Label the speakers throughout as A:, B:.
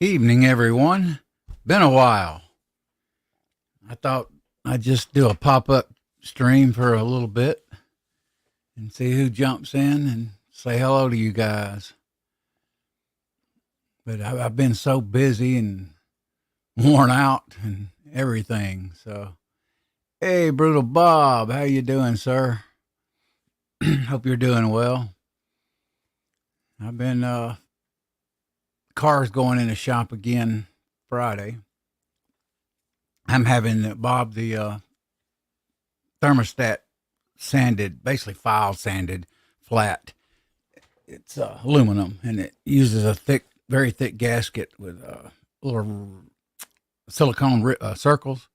A: Evening, everyone. Been a while. I thought I'd just do a pop up stream for a little bit and see who jumps in and say hello to you guys. But I've been so busy and worn out and everything. So, hey, Brutal Bob, how you doing, sir? Hope you're doing well. I've been cars going in the shop again Friday. I'm having Bob the thermostat sanded, basically file sanded flat. It's aluminum and it uses a thick, very thick gasket with little silicone circles.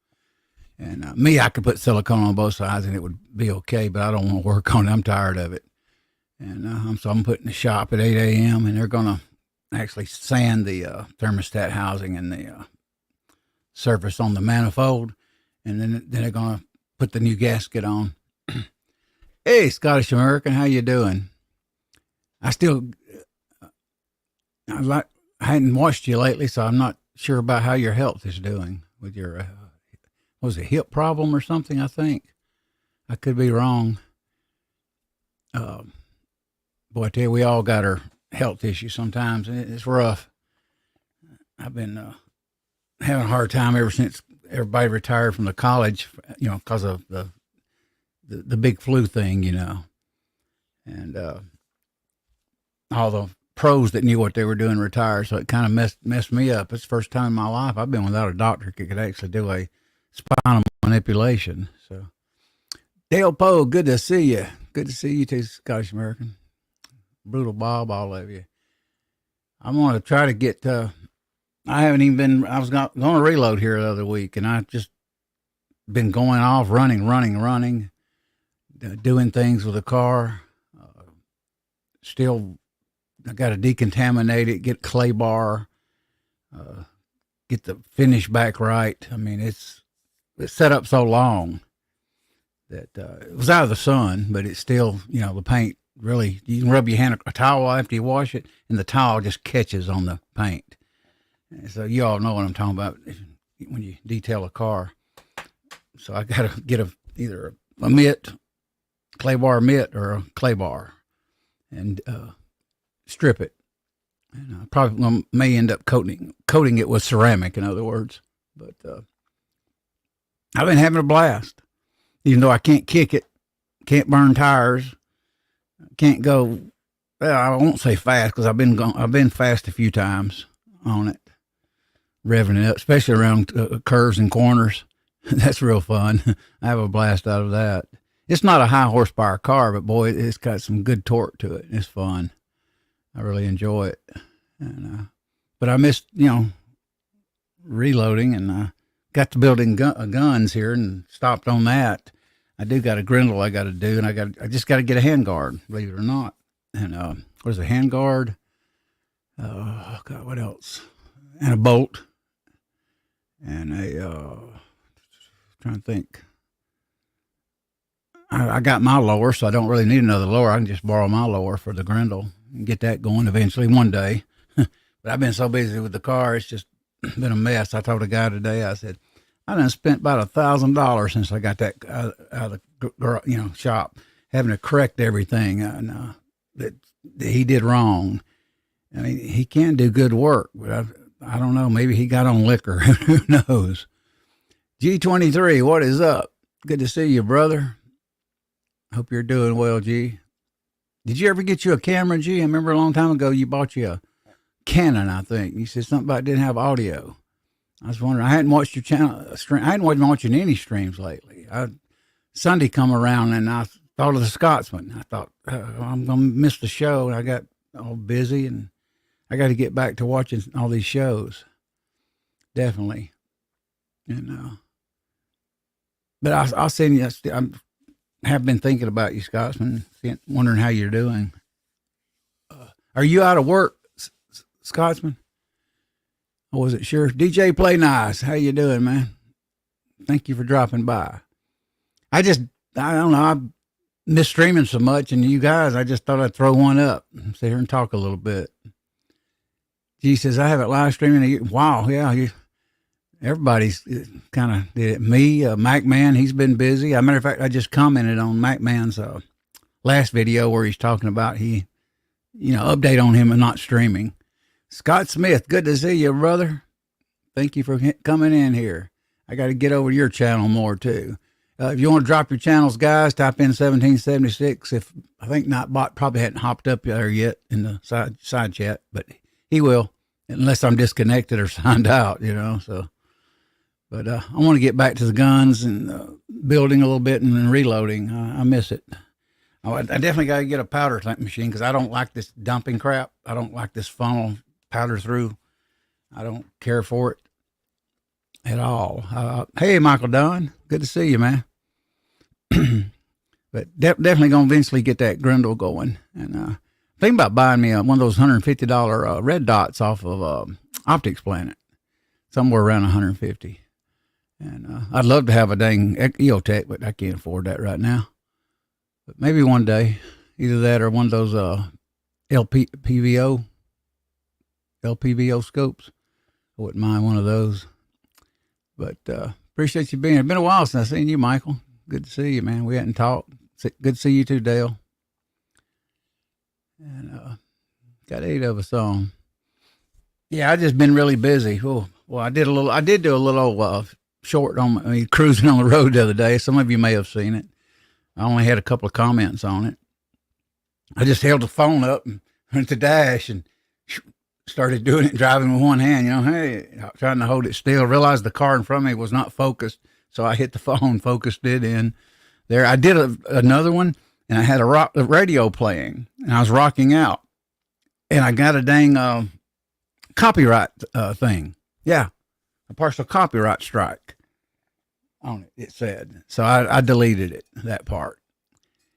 A: And me, I could put silicone on both sides and it would be okay, but I don't want to work on it. I'm tired of it. And so I'm putting the shop at 8 a.m. and they're going to actually sand the thermostat housing and the surface on the manifold. And then they're going to put the new gasket on. Hey, Scottish American, how you doing? I still, I hadn't watched you lately, so I'm not sure about how your health is doing with your, was it hip problem or something? I think I could be wrong. Boy, I tell you, we all got our health issues sometimes, and it's rough. I've been having a hard time ever since everybody retired from the college, because of the big flu thing, and all the pros that knew what they were doing retired, so it kind of messed me up. It's the first time in my life I've been without a doctor who could actually do a spinal manipulation. So, Dale Poe, good to see you. Good to see you too, Scottish American. Brutal Bob, all of you. I'm going to try to get. I haven't even been. I was going to reload here the other week, and I just been going off, running, doing things with the car. Still, I got to decontaminate it, get clay bar, get the finish back right. I mean, it's set up so long that it was out of the sun, but it's still, the paint really, you can rub your hand a towel after you wash it, and the towel just catches on the paint. And so you all know what I'm talking about when you detail a car. So I got to get either a mitt, clay bar mitt, or a clay bar, and strip it. And I probably may end up coating it with ceramic, in other words. But I've been having a blast, even though I can't kick it, can't burn tires, can't go. Well, I won't say fast because I've been fast a few times on it, revving it up, especially around curves and corners. That's real fun. I have a blast out of that. It's not a high horsepower car, but boy, it's got some good torque to it. It's fun. I really enjoy it. And, but I missed, reloading, and got to building guns here and stopped on that. I do got a grindle I got to do, and I just got to get a handguard, believe it or not. And what is a handguard? Oh God, what else? And a bolt, and trying to think. I got my lower, so I don't really need another lower. I can just borrow my lower for the grindle and get that going eventually one day. But I've been so busy with the car, it's just been a mess. I told a guy today, I said, I done spent about $1,000 since I got that out of the shop, having to correct everything that he did wrong. I mean, he can do good work, but I don't know. Maybe he got on liquor. Who knows? G23, what is up? Good to see you, brother. Hope you're doing well, G. Did you ever get you a camera, G? I remember a long time ago you bought you a Canon, I think. You said something about it didn't have audio. I was wondering. I hadn't watched your channel. I hadn't been watching any streams lately. Sunday come around and I thought of the Scotsman. I thought, I'm going to miss the show. And I got all busy and I got to get back to watching all these shows. Definitely. And, but I'll send you, I have been thinking about you, Scotsman, wondering how you're doing. Are you out of work, Scotsman? I wasn't sure. DJ Play Nice, how you doing, man? Thank you for dropping by. I don't know, I miss streaming so much, and you guys, I just thought I'd throw one up and sit here and talk a little bit. G says, I haven't live streaming. Wow, yeah, everybody's kind of did it. Me, Mac Man, he's been busy. As a matter of fact, I just commented on Mac Man's last video where he's talking about update on him and not streaming. Scott Smith, good to see you, brother. Thank you for coming in here. I got to get over to your channel more too. If you want to drop your channels, guys, type in 1776. If I think Nightbot probably hadn't hopped up there yet in the side chat, but he will, unless I'm disconnected or signed out, So, but I want to get back to the guns and building a little bit and reloading. I miss it. I definitely got to get a powder tank machine because I don't like this dumping crap. I don't like this funnel powder through. I don't care for it at all. Hey, Michael Dunn, good to see you, man. But definitely going to eventually get that Grendel going. And thinking about buying me one of those $150 red dots off of Optics Planet, somewhere around $150. And I'd love to have a dang EOTech, but I can't afford that right now. But maybe one day, either that or one of those LPVO scopes. I wouldn't mind one of those. But appreciate you being here. It's been a while since I've seen you, Michael. Good to see you, man. We hadn't talked. Good to see you too, Dale. And got 8 of us on. Yeah, I just been really busy. Oh, well, I did do a little short on cruising on the road the other day. Some of you may have seen it. I only had a couple of comments on it. I just held the phone up and went to dash and started doing it, driving with one hand, trying to hold it still. Realized the car in front of me was not focused. So I hit the phone, focused it in there. I did another one and I had a radio playing and I was rocking out and I got a dang copyright thing. Yeah. A partial copyright strike on it, it said. So I deleted it, that part.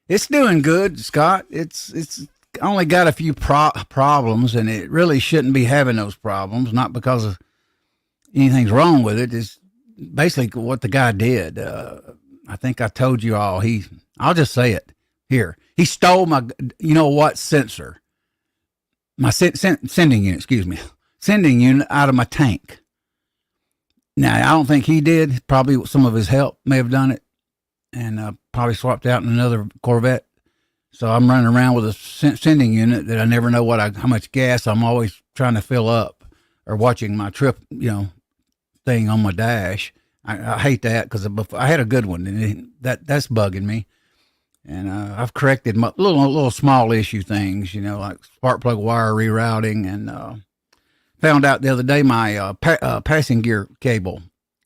A: It's doing good, Scott. It's only got a few problems, and it really shouldn't be having those problems, not because of anything's wrong with it. It's basically what the guy did. I think I told you all, I'll just say it here. He stole my, sensor, my sending unit out of my tank. Now, I don't think he did. Probably some of his help may have done it and probably swapped out in another Corvette. So I'm running around with a sending unit that I never know how much gas I'm always trying to fill up or watching my trip, thing on my dash. I hate that because I had a good one and that's bugging me. And I've corrected my little small issue things, like spark plug wire rerouting and found out the other day my passing gear cable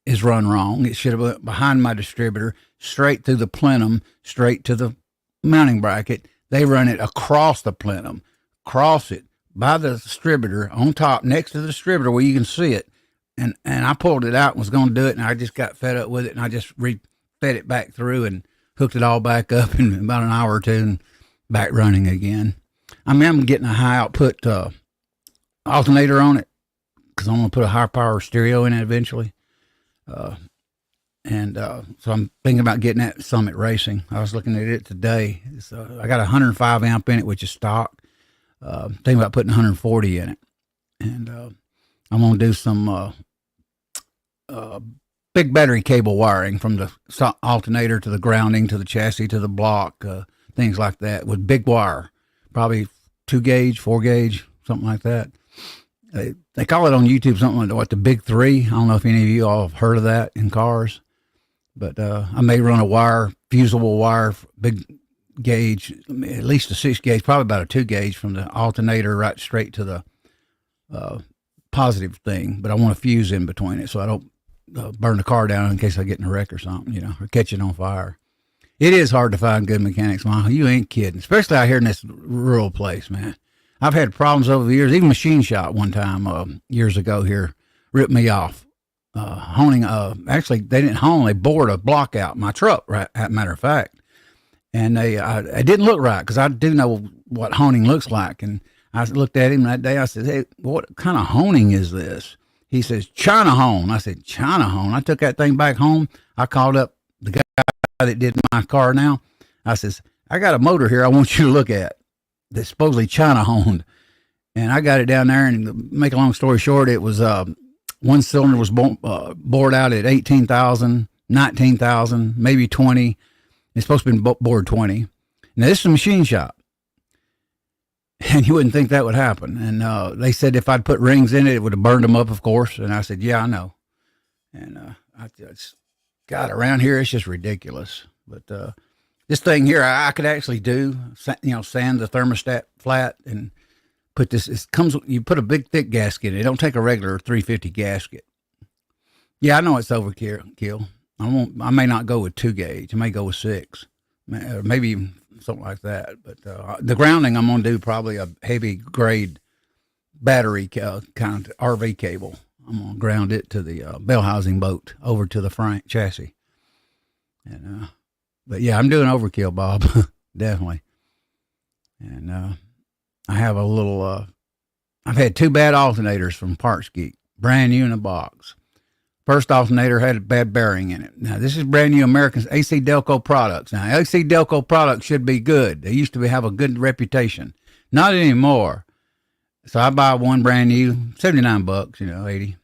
A: is run wrong. It should have went behind my distributor, straight through the plenum, straight to the mounting bracket. They run it across the plenum, cross it by the distributor on top, next to the distributor where you can see it. And I pulled it out and was going to do it, and I just got fed up with it, and I just fed it back through and hooked it all back up in about an hour or two and back running again. I'm getting a high output alternator on it because I'm going to put a high power stereo in it eventually. So I'm thinking about getting that Summit Racing. I was looking at it today. I got 105 amp in it, which is stock. Thinking about putting 140 in it. And I'm going to do some big battery cable wiring from the alternator to the grounding to the chassis to the block, things like that with big wire, probably 2 gauge, 4 gauge, something like that. They call it on YouTube something like the Big 3. I don't know if any of you all have heard of that in cars, but I may run a fusible wire, big gauge, at least a 6 gauge, probably about a 2 gauge from the alternator right straight to the positive thing. But I want to fuse in between it so I don't burn the car down in case I get in a wreck or something, or catch it on fire. It is hard to find good mechanics, Mom. You ain't kidding, especially out here in this rural place, man. I've had problems over the years. Even Machine Shop one time years ago here ripped me off. Honing, actually, they didn't hone. They bored a block out my truck, right, as a matter of fact. And I didn't look right because I do know what honing looks like. And I looked at him that day. I said, hey, what kind of honing is this? He says, China hone. I said, China hone. I took that thing back home. I called up the guy that did my car now. I says, I got a motor here I want you to look at that's supposedly China honed. And I got it down there, and to make a long story short, it was one cylinder was bored out at 18,000, 19,000, maybe 20. It's supposed to be bored 20. Now, this is a machine shop. And you wouldn't think that would happen. And they said if I'd put rings in it, it would have burned them up, of course. And I said, yeah, I know. And I just got around here, it's just ridiculous. But this thing here, I could actually do, sand the thermostat flat and put this. It comes. You put a big thick gasket in it. Don't take a regular 350 gasket. Yeah, I know it's overkill. I may not go with 2 gauge. I may go with 6, or maybe even something like that. But the grounding, I'm going to do probably a heavy grade battery kind of RV cable. I'm going to ground it to the bell housing boat over to the front chassis. And but yeah, I'm doing overkill, Bob, definitely. And I have a little. I've had 2 bad alternators from Parts Geek, brand new in a box. First alternator had a bad bearing in it. Now, this is brand new American AC Delco products. Now, AC Delco products should be good. They used to have a good reputation. Not anymore. So I buy one brand new, $79, 80.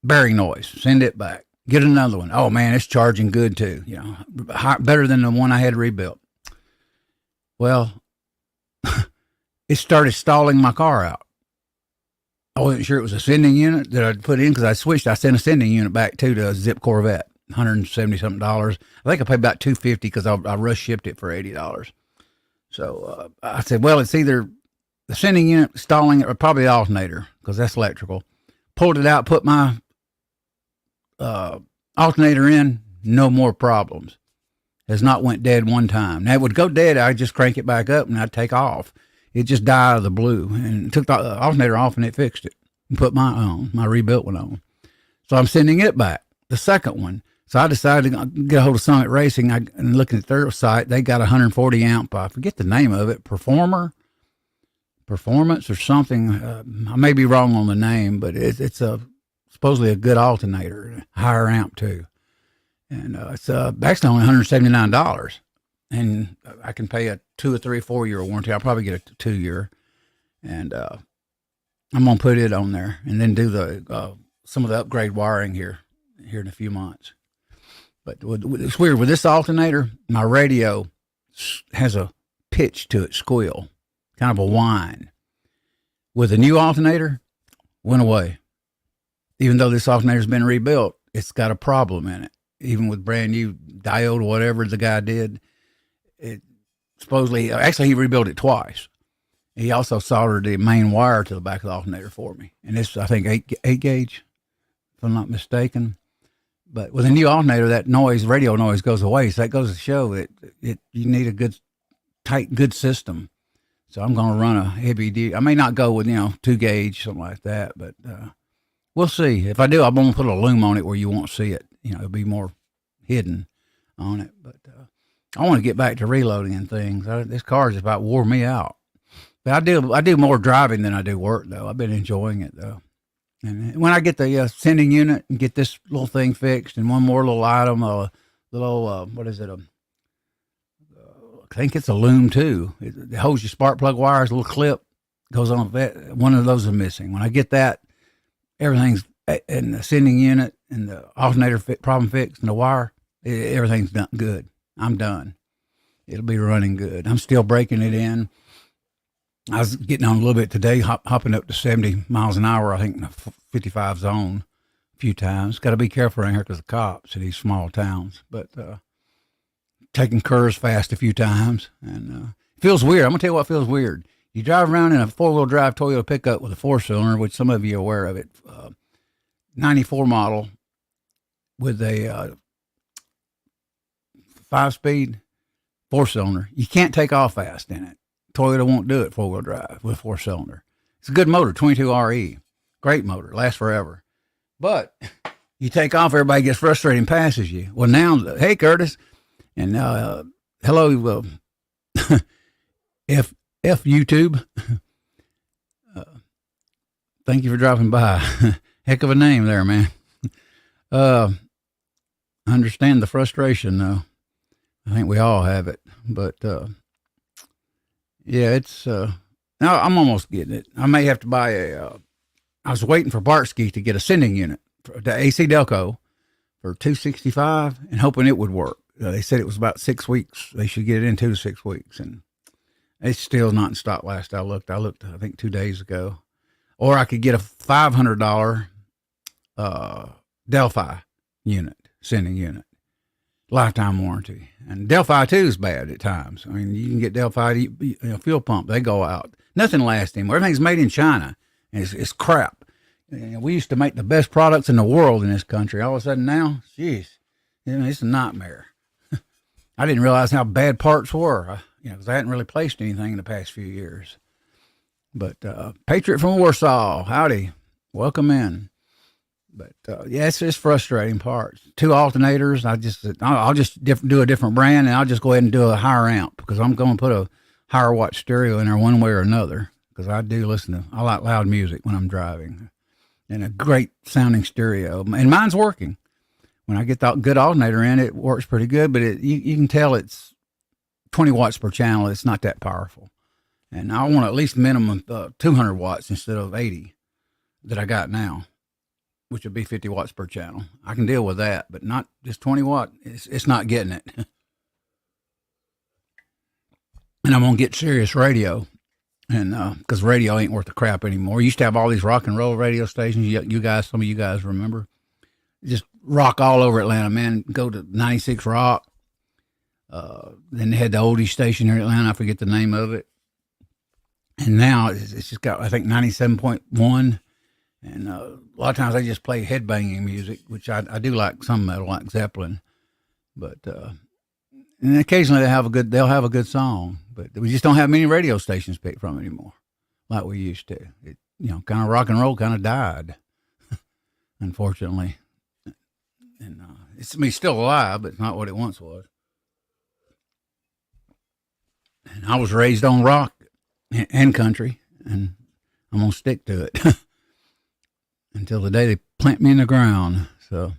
A: Bearing noise. Send it back. Get another one. Oh, man, it's charging good, too. Better than the one I had rebuilt. Well, it started stalling my car out. I wasn't sure it was a sending unit that I'd put in because I switched. I sent a sending unit back to the Zip Corvette, $170-something. I think I paid about $250 because I rush shipped it for $80. So I said, well, it's either the sending unit stalling it or probably the alternator because that's electrical. Pulled it out, put my alternator in, no more problems. Has not went dead one time. Now, it would go dead, I'd just crank it back up and I'd take off. It just died out of the blue, and took the alternator off and it fixed it and put my rebuilt one on. So I'm sending it back, the second one. So I decided to get a hold of Summit Racing. And looking at their site, they got 140 amp, I forget the name of it, Performance or something. I may be wrong on the name, but it's supposedly a good alternator, higher amp too. And it's actually only $179. And I can pay a 2 or 3 or 4 year warranty. I'll probably get a 2 year, and I'm gonna put it on there, and then do the some of the upgrade wiring here in a few months. But it's weird with this alternator. My radio has a pitch to it, squeal, kind of a whine. With a new alternator, went away. Even though this alternator's been rebuilt, it's got a problem in it. Even with brand new diode or whatever the guy did. It supposedly, actually, he rebuilt it twice. He also soldered the main wire to the back of the alternator for me. And it's, I think, 8 gauge, if I'm not mistaken. But with a new alternator, that noise, radio noise, goes away. So that goes to show that you need a good, tight, good system. So I'm going to run a heavy duty. I may not go with, 2 gauge, something like that. But we'll see. If I do, I'm going to put a loom on it where you won't see it. It'll be more hidden on it. But I want to get back to reloading and things. This car just about wore me out. But I do more driving than I do work, though. I've been enjoying it, though. And when I get the sending unit and get this little thing fixed, and one more little item, what is it? I think it's a loom, too. It holds your spark plug wires, a little clip goes on. One of those is missing. When I get that, everything's in the sending unit and the alternator problem fixed and the wire, everything's done good. I'm done. It'll be running good. I'm still breaking it in. I was getting on a little bit today, hopping up to 70 miles an hour, I think, in the 55 zone a few times. Got to be careful around here because of cops in these small towns. But taking curves fast a few times. And it feels weird. I'm going to tell you what feels weird. You drive around in a 4-wheel drive Toyota pickup with a 4-cylinder, which some of you are aware of it, 94 model with a 5-speed 4-cylinder. You can't take off fast in it. Toyota won't do it 4-wheel drive with 4-cylinder. It's a good motor, 22RE. Great motor, lasts forever. But you take off, everybody gets frustrated and passes you. Well, now, hey, Curtis, and hello, F YouTube. Thank you for dropping by. Heck of a name there, man. I understand the frustration, though. I think we all have it, but yeah, it's Now I'm almost getting it. I may have to buy I was waiting for Bartski to get a sending unit for the AC Delco for 265 and hoping it would work. They said it was about 6 weeks. They should get it in 2 to 6 weeks, and it's still not in stock. Last I looked, I think 2 days ago. Or I could get a $500 Delphi unit, sending unit, lifetime warranty. And Delphi too is bad at times. I mean, you can get Delphi fuel pump; they go out. Nothing lasts anymore. Everything's made in China, and it's crap. We used to make the best products in the world in this country. All of a sudden now, jeez, it's a nightmare. I didn't realize how bad parts were, because I hadn't really placed anything in the past few years. But Patriot from Warsaw, howdy, welcome in. But yeah, it's just frustrating parts. 2 alternators. I'll just do a different brand, and I'll just go ahead and do a higher amp because I'm going to put a higher watt stereo in there one way or another. Because I like loud music when I'm driving, and a great sounding stereo. And mine's working. When I get the good alternator in, it works pretty good. But you can tell it's 20 watts per channel. It's not that powerful. And I want at least minimum 200 watts instead of 80 that I got now, which would be 50 watts per channel. I can deal with that, but not just 20 watt. It's not getting it. And I'm going to get Sirius radio, and because radio ain't worth the crap anymore. You used to have all these rock and roll radio stations. Some of you guys remember. Just rock all over Atlanta, man. Go to 96 Rock. Then they had the oldie station here in Atlanta. I forget the name of it. And now it's just got, I think, 97.1. And a lot of times they just play headbanging music, which I do like some metal, like Zeppelin. But and occasionally they'll have a good song. But we just don't have many radio stations picked from anymore, like we used to. It, kind of rock and roll kind of died, unfortunately. And it's still alive, but it's not what it once was. And I was raised on rock and country, and I'm gonna stick to it until the day they plant me in the ground. So,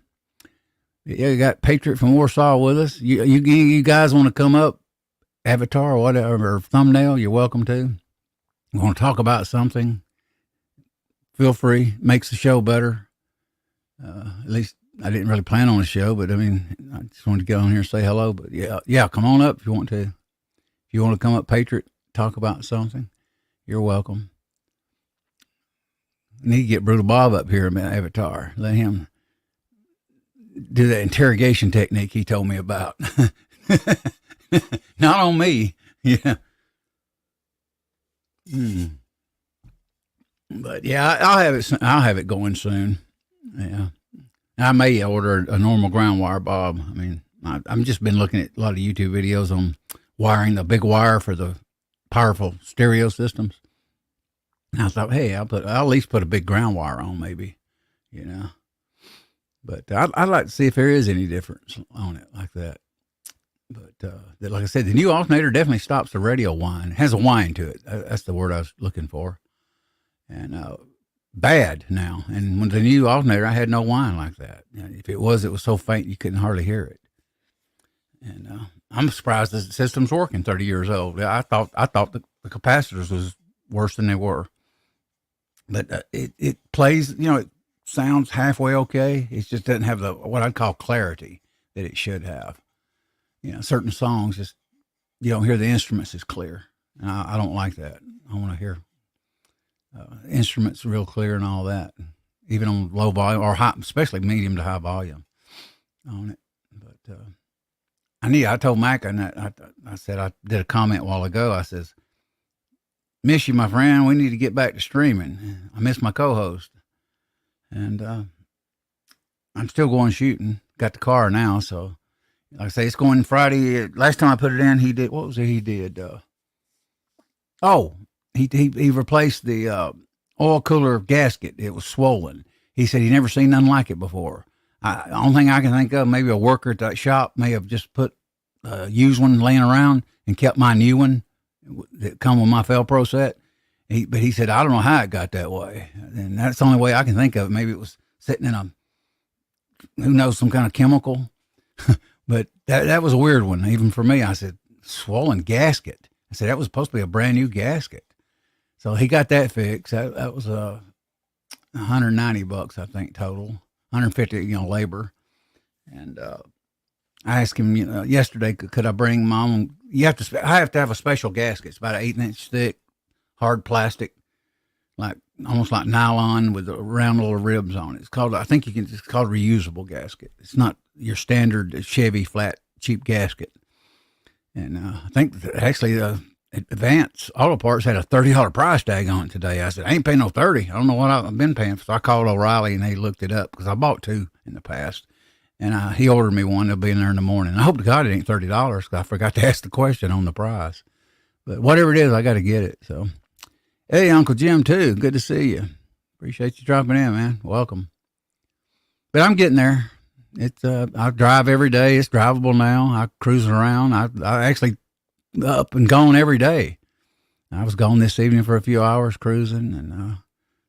A: yeah, you got Patriot from Warsaw with us. You guys want to come up, avatar or whatever, or thumbnail? You're welcome to. You want to talk about something? Feel free. Makes the show better. At least I didn't really plan on a show, but I mean, I just wanted to get on here and say hello. But yeah, come on up if you want to. If you want to come up, Patriot, talk about something, you're welcome. I need to get Brutal Bob up here, man, avatar. Let him do that interrogation technique he told me about. Not on me. Yeah. But yeah, I'll have it going soon. Yeah. I may order a normal ground wire, Bob. I mean, I've just been looking at a lot of YouTube videos on wiring the big wire for the powerful stereo systems. And I thought, hey, I'll at least put a big ground wire on, maybe, But I'd like to see if there is any difference on it like that. But like I said, the new alternator definitely stops the radio whine. It has a whine to it. That's the word I was looking for. And bad now. And with the new alternator, I had no whine like that. If it was so faint you couldn't hardly hear it. And I'm surprised the system's working 30 years old. I thought the capacitors was worse than they were. But it plays, it sounds halfway okay. It just doesn't have what I'd call clarity that it should have. Certain songs just, you don't hear the instruments as clear. And I don't like that. I want to hear instruments real clear and all that, even on low volume or high, especially medium to high volume on it. But I told Mac, and I said, I did a comment a while ago. I says, miss you, my friend. We need to get back to streaming. I miss my co-host. And I'm still going shooting. Got the car now, so like I say, it's going Friday. Last time I put it in, he did, what was it he did? He replaced the oil cooler gasket. It was swollen. He said he never seen nothing like it before. The only thing I can think of, maybe a worker at that shop may have just put a used one laying around and kept my new one that come with my Felpro set. But he said, I don't know how it got that way. And that's the only way I can think of it. Maybe it was sitting in who knows, some kind of chemical. But that was a weird one, even for me. I said, swollen gasket. I said, that was supposed to be a brand new gasket. So he got that fixed. That was $190, I think, total. 150, labor. And I asked him, yesterday, could I bring Mom? I have to have a special gasket. It's about an 1/8 thick, hard plastic, like almost like nylon with round little ribs on it. It's called, I think it's called a reusable gasket. It's not your standard Chevy flat cheap gasket. And I think actually Advance Auto Parts had a $30 price tag on it today. I said, I ain't paying no 30. I don't know what I've been paying. So I called O'Reilly and they looked it up because I bought two in the past. And he ordered me one. They'll be in there in the morning. I hope to God it ain't $30 because I forgot to ask the question on the price. But whatever it is, I got to get it. So, hey, Uncle Jim, too. Good to see you. Appreciate you dropping in, man. Welcome. But I'm getting there. It's I drive every day. It's drivable now. I cruising around. I actually up and gone every day. I was gone this evening for a few hours cruising, and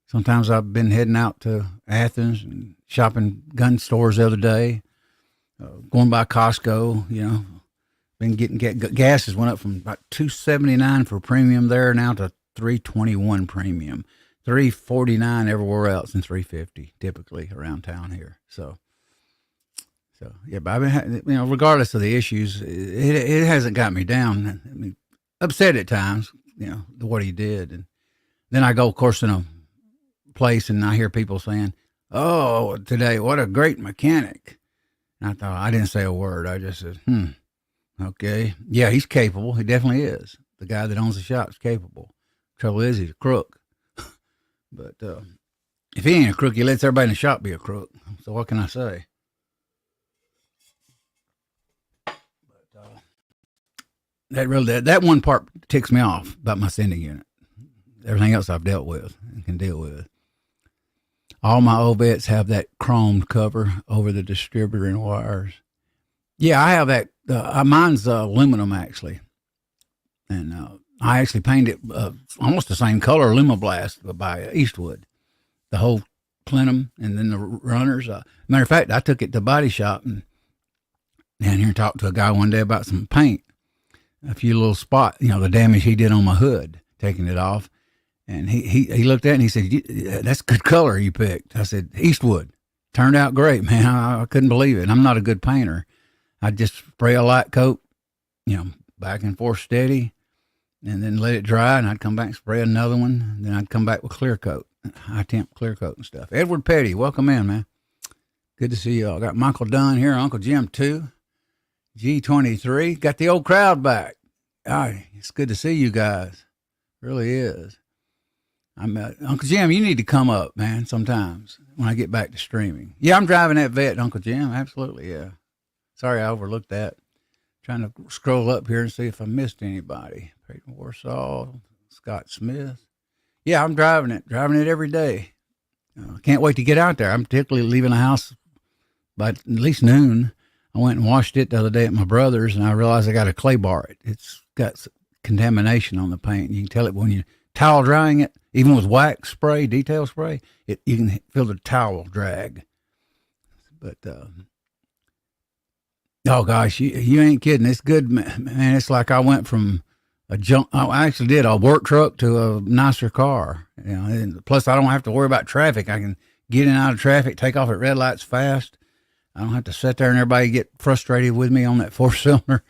A: sometimes I've been heading out to Athens and shopping gun stores the other day, going by Costco, been getting gas has went up from about $2.79 for premium there now to $3.21 premium, $3.49 everywhere else, and $3.50 typically around town here. So yeah, but I've been, regardless of the issues, it hasn't got me down. I mean, upset at times, what he did, and then I go, of course, in a place and I hear people saying, "Oh, today, what a great mechanic." And I thought, I didn't say a word. I just said, okay. Yeah, he's capable. He definitely is. The guy that owns the shop is capable. Trouble is, he's a crook. But if he ain't a crook, he lets everybody in the shop be a crook. So what can I say? But that one part ticks me off about my sending unit. Everything else I've dealt with and can deal with. All my Ovets have that chromed cover over the distributor and wires. Yeah, I have that. Mine's aluminum, actually. And I actually painted it almost the same color, Lumiblast, by Eastwood. The whole plenum and then the runners. Matter of fact, I took it to Body Shop and down here and talked to a guy one day about some paint. A few little spots, the damage he did on my hood, taking it off. And he looked at it and he said, "That's good color you picked." I said, "Eastwood." Turned out great, man. I couldn't believe it. I'm not a good painter. I just spray a light coat, back and forth steady, and then let it dry, and I'd come back and spray another one. Then I'd come back with clear coat, high temp clear coat and stuff. Edward Petty, welcome in, man. Good to see you all. I got Michael Dunn here, Uncle Jim too. G23, got the old crowd back. It's good to see you guys. Really is. Uncle Jim, you need to come up, man, sometimes when I get back to streaming. Yeah, I'm driving that vet, Uncle Jim. Absolutely, yeah. Sorry I overlooked that. Trying to scroll up here and see if I missed anybody. Peyton Warsaw, Scott Smith. Yeah, I'm driving it every day. Can't wait to get out there. I'm particularly leaving the house by at least noon. I went and washed it the other day at my brother's, and I realized I got a clay bar. It's got contamination on the paint. You can tell it when you towel drying it, even with wax spray, detail spray, you can feel the towel drag. But, oh gosh, you ain't kidding. It's good, man. It's like I went from I actually did a work truck to a nicer car. And plus I don't have to worry about traffic. I can get in and out of traffic, take off at red lights fast. I don't have to sit there and everybody get frustrated with me on that 4-cylinder.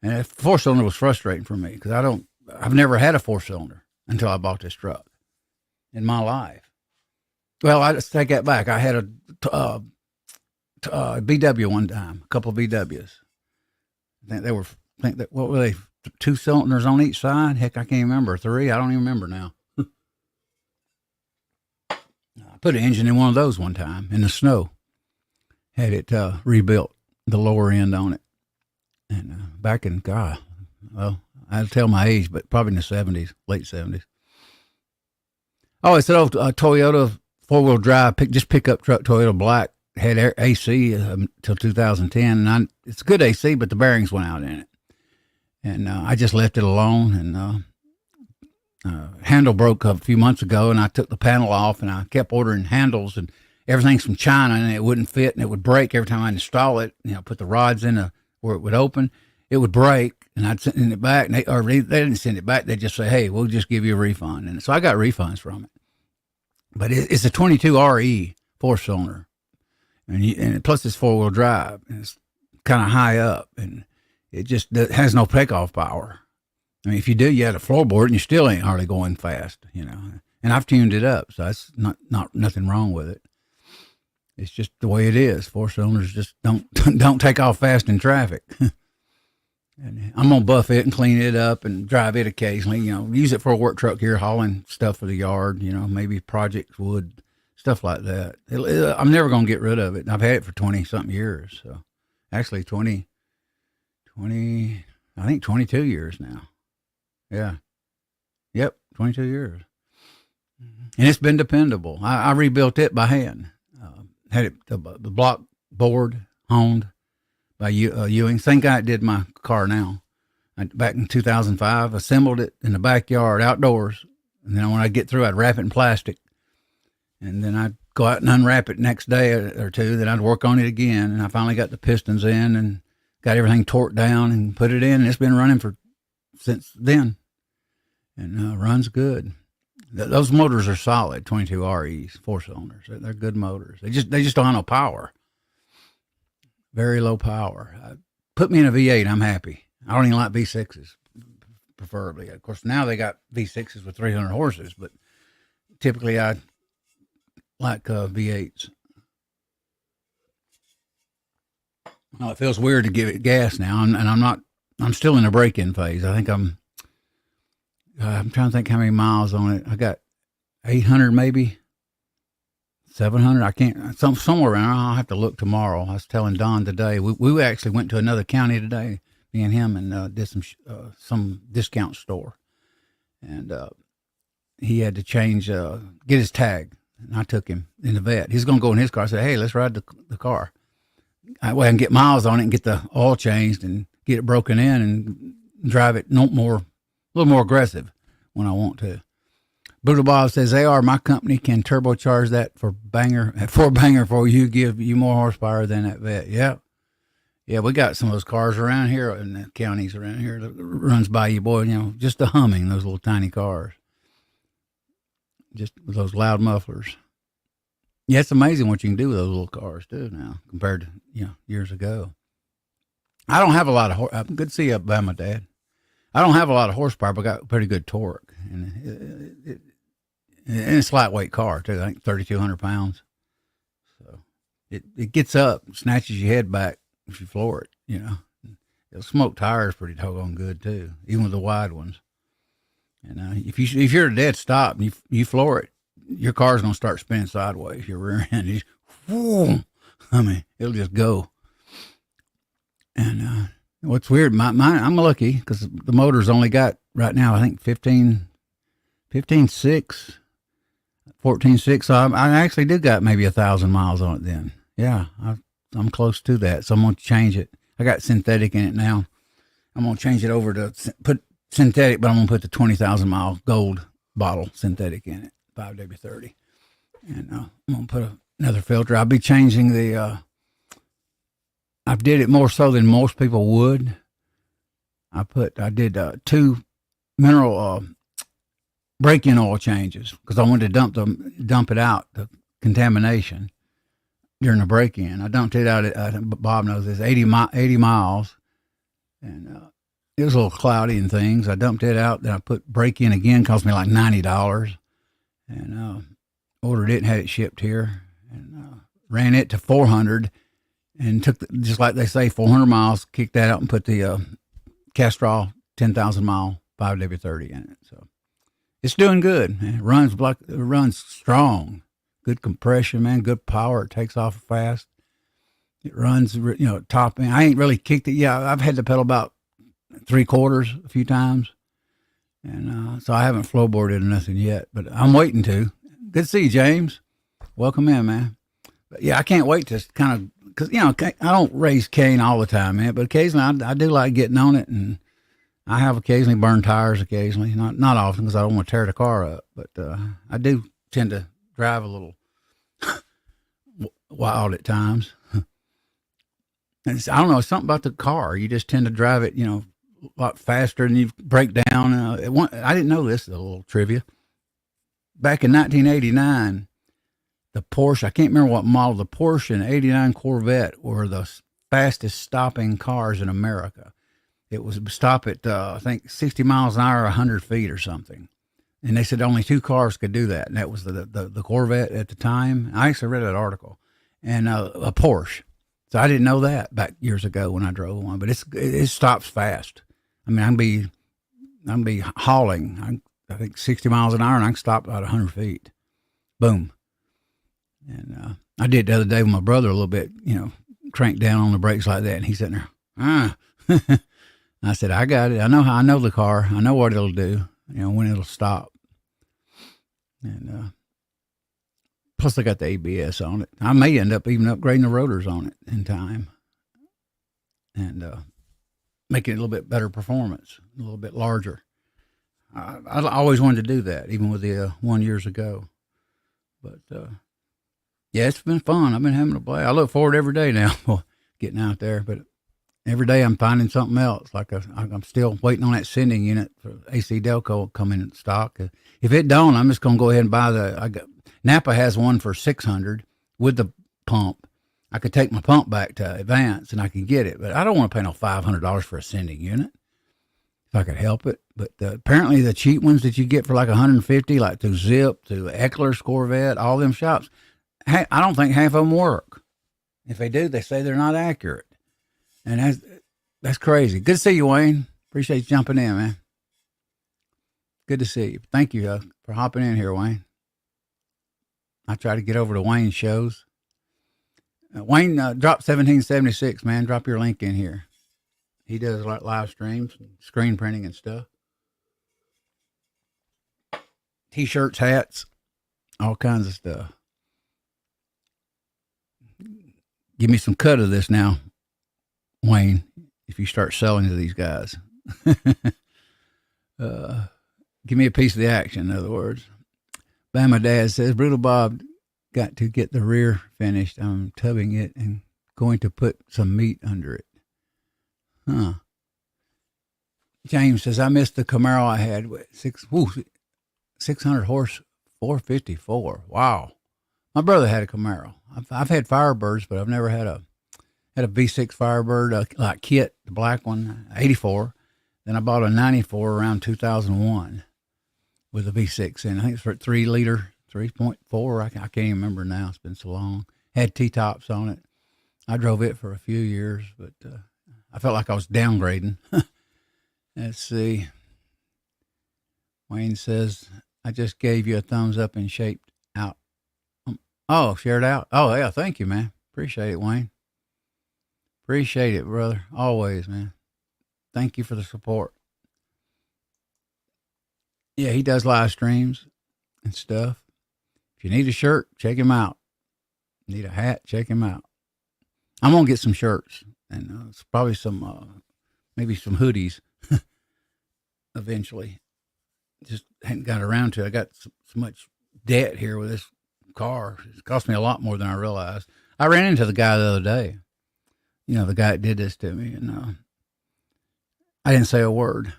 A: And that 4-cylinder was frustrating for me because I've never had a 4-cylinder until I bought this truck in my life. Well, I just take that back. I had a BW one time, a couple of BWs. What were they? 2 cylinders on each side? Heck, I can't remember. 3? I don't even remember now. I put an engine in one of those one time in the snow. Had it rebuilt, the lower end on it. And back in, I'll tell my age, but probably in the 70s, late 70s. Oh, it's an old Toyota 4-wheel drive, pickup truck, Toyota black. Had AC till 2010. And it's good AC, but the bearings went out in it. And I just left it alone. And handle broke a few months ago, and I took the panel off, and I kept ordering handles, and everything's from China, and it wouldn't fit, and it would break every time I install it. Put the rods in where it would open. It would break. and I'd send it back, and they didn't send it back. They just say, "Hey, we'll just give you a refund." And so I got refunds from it. But it's a 22 RE 4-cylinder, and plus it's 4-wheel drive, and it's kind of high up, and it has no takeoff power. I mean, if you do, you had a floorboard, and you still ain't hardly going fast, And I've tuned it up, so that's not nothing wrong with it. It's just the way it is. 4-cylinders just don't take off fast in traffic. And I'm gonna buff it and clean it up and drive it occasionally. Use it for a work truck here, hauling stuff for the yard. Maybe projects, wood, stuff like that. I'm never gonna get rid of it. I've had it for 20-something years. So actually 20, I think 22 years now. Yeah. Yep, 22 years. And it's been dependable. I rebuilt it by hand. Had it the block board honed by Ewing. Same guy that did my car now. Back in 2005, assembled it in the backyard, outdoors. And then when I get through, I'd wrap it in plastic. And then I'd go out and unwrap it next day or two. Then I'd work on it again. And I finally got the pistons in and got everything torqued down and put it in. And it's been running since then. And runs good. Those motors are solid, 22 REs, 4-cylinders. They're good motors. They just don't have no power. Very low power. Put me in a V8, I'm happy. I don't even like V6s, preferably. Of course, now they got V6s with 300 horses, but typically I like V8s. Well, it feels weird to give it gas now, and I'm still in the break-in phase. I think I'm trying to think how many miles on it. I got 800 maybe, 700. I can't, somewhere around. I'll have to look tomorrow. I was telling Don today. We actually went to another county today, me and him, and did some discount store. And he had to change, get his tag. And I took him in the vet. He's going to go in his car. I said, "Hey, let's ride the car. I can get miles on it and get the oil changed and get it broken in and drive it a little more aggressive when I want to." Buddha Bob says, "AR, my company can turbocharge that for banger for you, give you more horsepower than that vet." Yeah. Yeah, we got some of those cars around here in the counties around here that runs by you, boy, just the humming, those little tiny cars. Just with those loud mufflers. Yeah, it's amazing what you can do with those little cars too now compared to, years ago. I don't have a lot of good to see you up by my dad. I don't have a lot of horsepower, but got pretty good torque. And it's a lightweight car, too. I think 3,200 pounds. So it gets up, snatches your head back if you floor it, It'll smoke tires pretty doggone good, too, even with the wide ones. And if you're at a dead stop and you floor it, your car's going to start spinning sideways. Your rear end, it'll just go. And what's weird, mine, I'm lucky because the motor's only got right now, I think 15.6, 14.6. So I actually did got maybe 1,000 miles on it then. Yeah, I'm close to that. So I'm going to change it. I got synthetic in it now. I'm going to change it over to put synthetic, but I'm going to put the 20,000 mile gold bottle synthetic in it, 5W30. And I'm going to put another filter. I'll be changing I did it more so than most people would. I did 2 mineral break-in oil changes because I wanted to dump it out, the contamination during the break-in. I dumped it out at Bob knows this, 80 miles, and it was a little cloudy and things. I dumped it out. Then I put break-in again. Cost me like $90, and ordered it and had it shipped here, and ran it to 400. And took, just like they say, 400 miles, kicked that out and put the Castrol 10,000 mile 5W30 in it. So it's doing good, man. It runs strong. Good compression, man. Good power. It takes off fast. It runs, top end. I ain't really kicked it. Yeah, I've had the pedal about 3/4 a few times. And so I haven't flowboarded or nothing yet, but I'm waiting to. Good to see you, James. Welcome in, man. But yeah, I can't wait to kind of, because, I don't race cane all the time, man, but occasionally I do like getting on it, and I have occasionally burned tires occasionally, not often because I don't want to tear the car up, but I do tend to drive a little wild at times. And I don't know, it's something about the car. You just tend to drive it, a lot faster and you break down. I didn't know this, a little trivia. Back in 1989, the Porsche, I can't remember what model, the Porsche and 89 Corvette were the fastest stopping cars in America. It was stop at, I think, 60 miles an hour, 100 feet or something. And they said only two cars could do that. And that was the Corvette at the time. I actually read that article. And a Porsche. So I didn't know that back years ago when I drove one. But it stops fast. I mean, I can be hauling, I think 60 miles an hour, and I can stop about 100 feet. Boom. And I did the other day with my brother a little bit, cranked down on the brakes like that. And he's sitting there, I said, I got it. I know the car. I know what it'll do, when it'll stop. And plus I got the ABS on it. I may end up even upgrading the rotors on it in time. And making it a little bit better performance, a little bit larger. I always wanted to do that, even with the one years ago. But, yeah, it's been fun. I've been having a blast. I look forward every day now getting out there. But every day I'm finding something else. Like I'm still waiting on that sending unit for AC Delco coming in stock. If it don't, I'm just going to go ahead and buy Napa has one for $600 with the pump. I could take my pump back to Advance and I can get it, but I don't want to pay no $500 for a sending unit if I could help it. But apparently the cheap ones that you get for like $150, like through Zip, through Eckler's Corvette, all them shops, I don't think half of them work. If they do, they say they're not accurate. And that's crazy. Good to see you, Wayne. Appreciate you jumping in, man. Good to see you. Thank you for hopping in here, Wayne. I try to get over to Wayne's shows. Wayne dropped 1776, man. Drop your link in here. He does like live streams, screen printing and stuff. T-shirts, hats, all kinds of stuff. Give me some cut of this now, Wayne, if you start selling to these guys. Give me a piece of the action, in other words. Bama Dad says, Brutal Bob got to get the rear finished. I'm tubbing it and going to put some meat under it. Huh. James says, I missed the Camaro I had with 600 horse, 454. Wow. My brother had a Camaro. I've had Firebirds, but I've never had a V6 Firebird, like Kit, the black one, 84. Then I bought a 94 around 2001 with a V6 in. I think it's for 3 liter, 3.4. I can't even remember now. It's been so long. Had T-tops on it. I drove it for a few years, but I felt like I was downgrading. Let's see. Wayne says, I just gave you a thumbs up and shaped out. Oh, shared out. Oh, yeah. Thank you, man. Appreciate it, Wayne. Appreciate it, brother. Always, man. Thank you for the support. Yeah, he does live streams and stuff. If you need a shirt, check him out. Need a hat, check him out. I'm going to get some shirts and it's probably maybe some hoodies eventually. Just hadn't got around to it. I got so much debt here with this car. It's cost me a lot more than I realized. I ran into the guy the other day. The guy that did this to me, and I didn't say a word.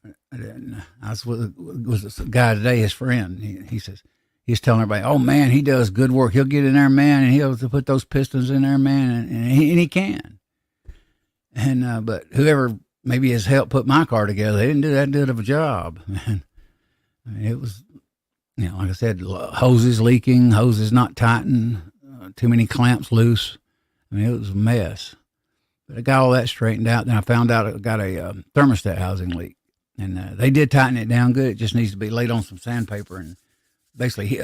A: I didn't. I was this guy today, his friend. He says, he's telling everybody, oh, man, he does good work. He'll get in there, man, and he'll put those pistons in there, man, and he can. And but whoever maybe has helped put my car together, they didn't do that good of a job. Man. I mean, it was, like I said, hoses leaking, hoses not tightened, too many clamps loose. I mean, it was a mess. But I got all that straightened out. Then I found out it got a thermostat housing leak. And they did tighten it down good. It just needs to be laid on some sandpaper. And basically,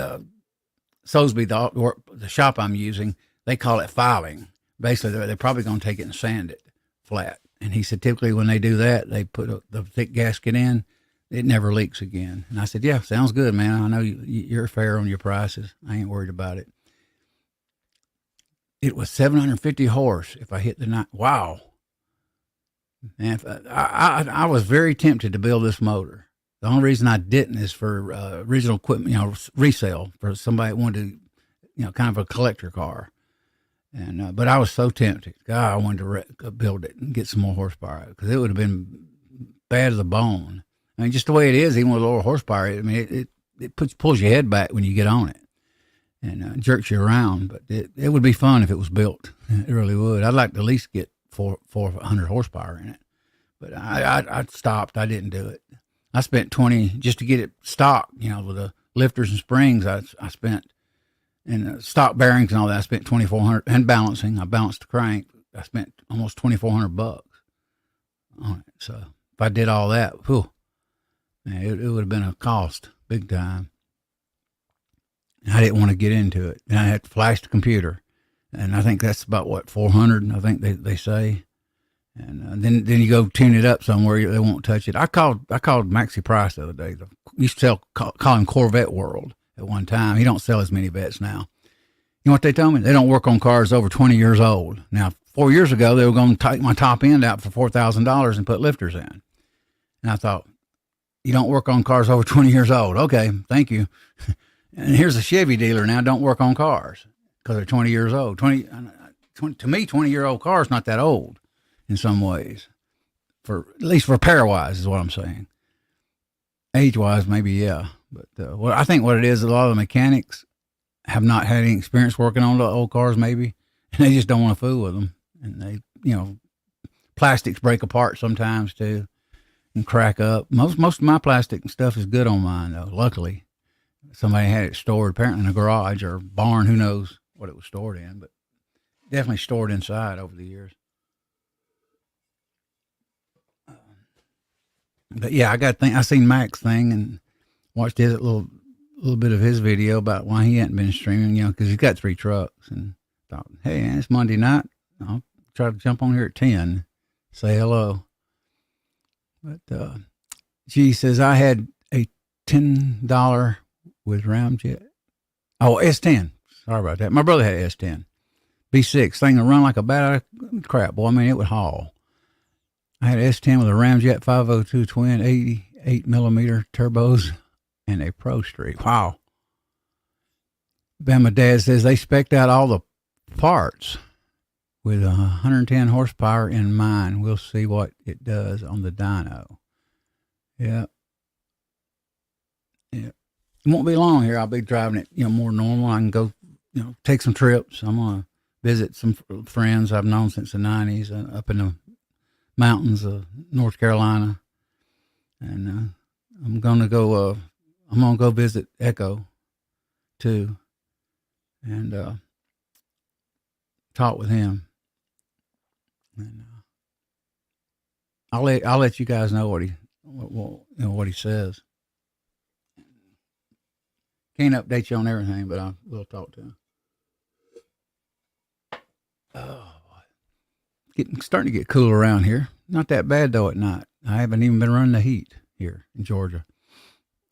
A: Soulsby, the shop I'm using, they call it filing. Basically, they're probably going to take it and sand it flat. And he said typically when they do that, they put the thick gasket in. It never leaks again. And I said, yeah, sounds good, man. I know you're fair on your prices. I ain't worried about it. It was 750 horse if I hit the night. Wow. Man, I was very tempted to build this motor. The only reason I didn't is for original equipment, resale for somebody that wanted to, kind of a collector car. But I was so tempted. God, I wanted to build it and get some more horsepower because it would have been bad as a bone. I mean, just the way it is, even with lower horsepower. I mean, it pulls your head back when you get on it and jerks you around. But it would be fun if it was built. It really would. I'd like to at least get 400 horsepower in it. But I stopped. I didn't do it. I spent 20 just to get it stock, with the lifters and springs. I spent, and stock bearings and all that. I spent 2,400 and balancing. I balanced the crank. I spent almost $2,400 on it. So if I did all that, whew, man, it would have been a cost big time. And I didn't want to get into it. And I had to flash the computer, and I think that's about what 400. I think they say. And then you go tune it up somewhere, they won't touch it. I called Maxie Price the other day. We used to call him Corvette World at one time. He don't sell as many vets now. You know what they told me? They don't work on cars over 20 years old. Now, 4 years ago, they were going to take my top end out for $4,000 and put lifters in. And I thought, you don't work on cars over 20 years old. Okay, thank you. And here's a Chevy dealer now, don't work on cars because they're 20 years old. 20 to me, 20-year-old car is not that old. In some ways, at least for repair-wise is what I'm saying. Age-wise, maybe, yeah. But I think what it is, a lot of the mechanics have not had any experience working on the old cars, maybe, and they just don't want to fool with them. And they, plastics break apart sometimes too, and crack up. Most of my plastic and stuff is good on mine, though. Luckily, somebody had it stored apparently in a garage or barn. Who knows what it was stored in, but definitely stored inside over the years. But yeah, I seen Mac's thing and watched his little bit of his video about why he hadn't been streaming, because he's got 3 trucks, and thought, hey, man, it's Monday night. I'll try to jump on here at 10, say hello. But she says I had a $10 with Ramjet. Oh, S10. Sorry about that. My brother had an S10. B6. Thing to run like a bat crap, boy. I mean, it would haul. I had an S10 with a Ramjet 502 twin 88 millimeter turbos and a Pro Street. Wow. Then my dad says they spec'd out all the parts with 110 horsepower in mine. We'll see what it does on the dyno. Yeah. It won't be long here. I'll be driving it, more normal. I can go, take some trips. I'm going to visit some friends I've known since the 90s up in the mountains of North Carolina, and I'm gonna go visit Echo too, and talk with him, and I'll let you guys know what he says. Can't update you on everything, but I will talk to him. Oh. Starting to get cool around here. Not that bad though at night. I haven't even been running the heat here in Georgia.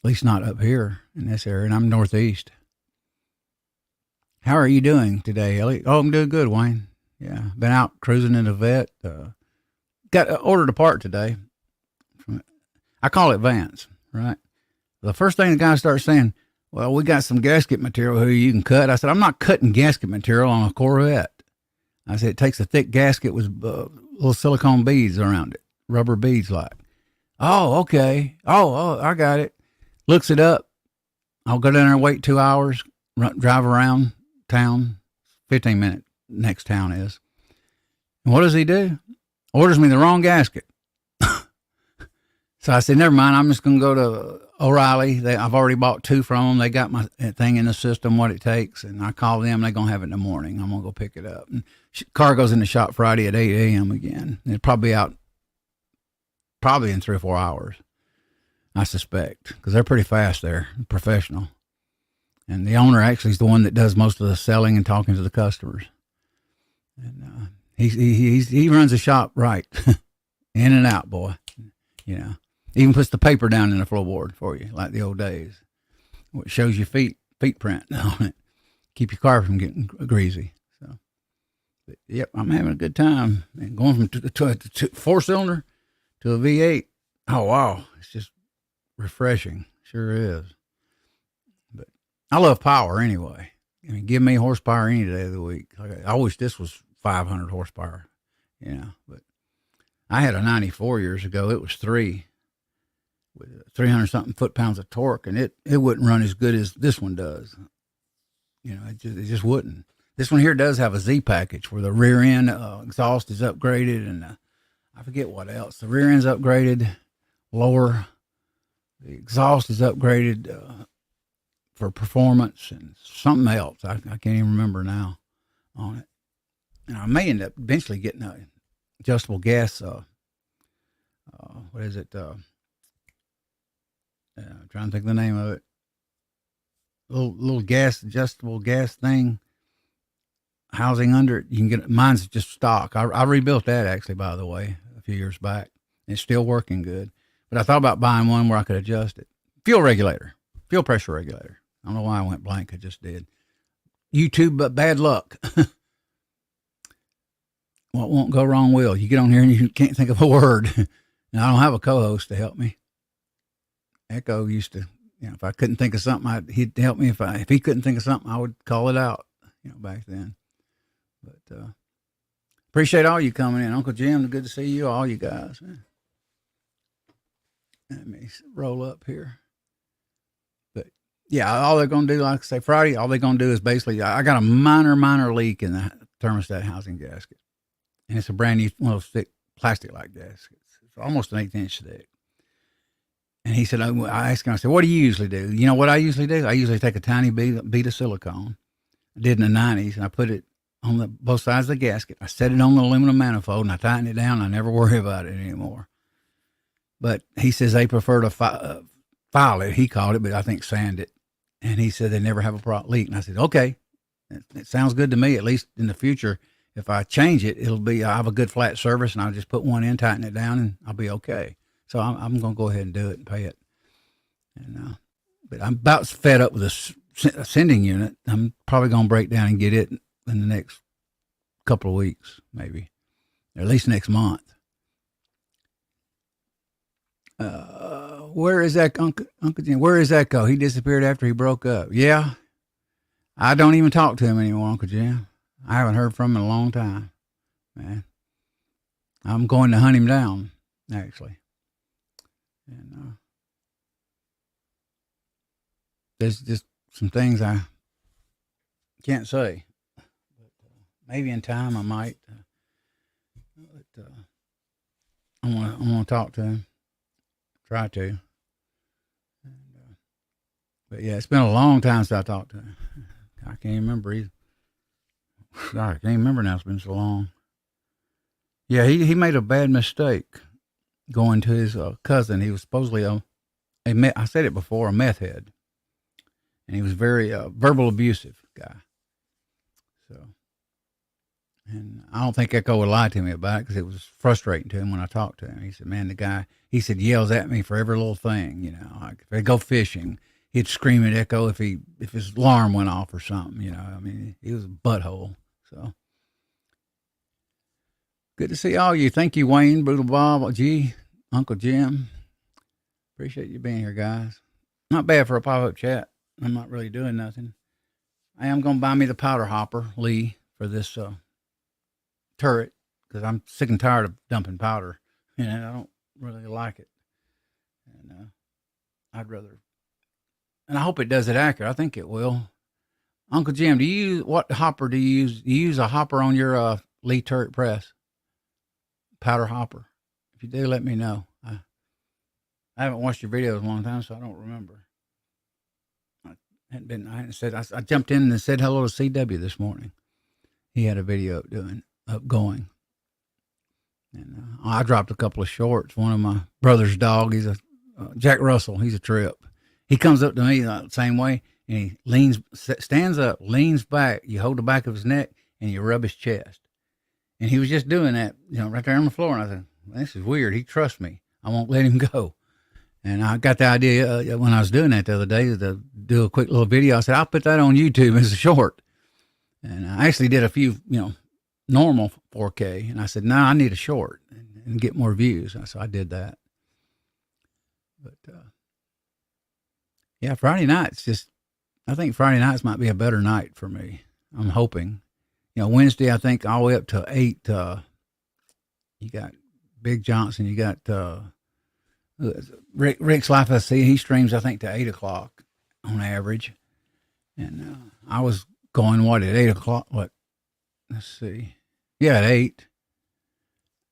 A: At least not up here in this area. And I'm northeast. How are you doing today, Ellie? Oh, I'm doing good, Wayne. Yeah, been out cruising in the vet. Ordered a part today. I call it Vance, right? The first thing the guy starts saying, well, we got some gasket material here you can cut. I said, I'm not cutting gasket material on a Corvette. I said, it takes a thick gasket with little silicone beads around it, rubber beads like. Oh, okay. Oh, I got it. Looks it up. I'll go down there and wait 2 hours, drive around town, 15-minute next town is. And what does he do? Orders me the wrong gasket. So I said, never mind. I'm just going to go to O'Reilly. I've already bought 2 from them. They got my thing in the system, what it takes. And I call them. They're going to have it in the morning. I'm going to go pick it up. And car goes in the shop Friday at 8 a.m. again. It'll probably be out in 3 or 4 hours, I suspect, because they're pretty fast there, professional. And the owner actually is the one that does most of the selling and talking to the customers. And he runs the shop right, in and out, boy. Even puts the paper down in the floorboard for you, like the old days. It shows your feet print on it. Keep your car from getting greasy. So, but, yep, I'm having a good time. And going from to a 4-cylinder to a V8. Oh, wow. It's just refreshing. Sure is. But I love power anyway. I mean, give me horsepower any day of the week. I wish this was 500 horsepower, but I had a 94 years ago. It was 3 with 300 something foot-pounds of torque, and it wouldn't run as good as this one does. It just wouldn't. This one here does have a Z package where the rear end exhaust is upgraded, and I forget what else. The rear end's upgraded, lower. The exhaust is upgraded for performance and something else. I can't even remember now on it. And I may end up eventually getting a adjustable gas. What is it? I'm trying to think of the name of it. Little adjustable gas thing. Housing under it. You can get it. Mine's just stock. I rebuilt that actually, by the way, a few years back. It's still working good. But I thought about buying one where I could adjust it. Fuel pressure regulator. I don't know why I went blank. I just did. YouTube, but bad luck. What won't go wrong will. You get on here and you can't think of a word. And I don't have a co-host to help me. Echo used to, if I couldn't think of something, he'd help me. If he couldn't think of something, I would call it out, back then. But appreciate all you coming in. Uncle Jim, good to see you, all you guys. Let me roll up here. But yeah, all they're going to do, like I say, Friday, all they're going to do is basically, I got a minor leak in the thermostat housing gasket. And it's a brand new, one of those thick plastic-like gaskets. It's almost an 1/8 thick. And he said, I asked him, I said, what do you usually do? You know what I usually do? I usually take a tiny bead of silicone. I did in the 90s, and I put it on both sides of the gasket. I set it on the aluminum manifold, and I tighten it down. I never worry about it anymore. But he says they prefer to file it. He called it, but I think sand it. And he said they never have a leak. And I said, okay, it sounds good to me. At least in the future, if I change it, I have a good flat surface, and I'll just put one in, tighten it down, and I'll be okay. So I'm going to go ahead and do it and pay it. And but I'm about fed up with a sending unit. I'm probably going to break down and get it in the next couple of weeks, maybe, or at least next month. Where is that Uncle Jim? Where is Echo? He disappeared after he broke up. Yeah, I don't even talk to him anymore, Uncle Jim. I haven't heard from him in a long time, man. I'm going to hunt him down, actually. And there's just some things I can't say. But maybe in time I might. But I want to talk to him. Try to. And, but yeah, it's been a long time since I talked to him. I can't even remember either. Sorry, I can't remember now. It's been so long. Yeah, he made a bad mistake going to his cousin. He was supposedly I said it before, a meth head. And he was very verbal abusive guy. So, and I don't think Echo would lie to me about it because it was frustrating to him when I talked to him. He said, man, the guy, yells at me for every little thing, like if I go fishing, he'd scream at Echo if his alarm went off or something, I mean, he was a butthole. So good to see all you. Thank you, Wayne, Brutal Bob, G, Uncle Jim. Appreciate you being here, guys. Not bad for a pop-up chat. I'm not really doing nothing. I am going to buy me the powder hopper, Lee, for this turret because I'm sick and tired of dumping powder. I don't really like it. And I'd rather, and I hope it does it accurate. I think it will. Uncle Jim, what hopper do you use? Do you use a hopper on your Lee turret press? Powder hopper. If you do, let me know. I haven't watched your videos in a long time, so I don't remember. I jumped in and said hello to CW this morning. He had a video up going. And I dropped a couple of shorts. One of my brother's dog, he's a Jack Russell. He's a trip. He comes up to me the same way, and he stands up, leans back. You hold the back of his neck, and you rub his chest. And he was just doing that, right there on the floor. And I said, this is weird. He trusts me. I won't let him go. And I got the idea when I was doing that the other day to do a quick little video. I said, I'll put that on YouTube as a short. And I actually did a few, normal 4K. And I said, no, I need a short and get more views. So I did that. But, yeah, Friday nights I think Friday nights might be a better night for me. I'm hoping. Wednesday, I think all the way up to 8, you got Big Johnson. You got Rick's Life I See. He streams, I think, to 8 o'clock on average. And I was going, what, at 8 o'clock? What? Let's see. Yeah, at 8.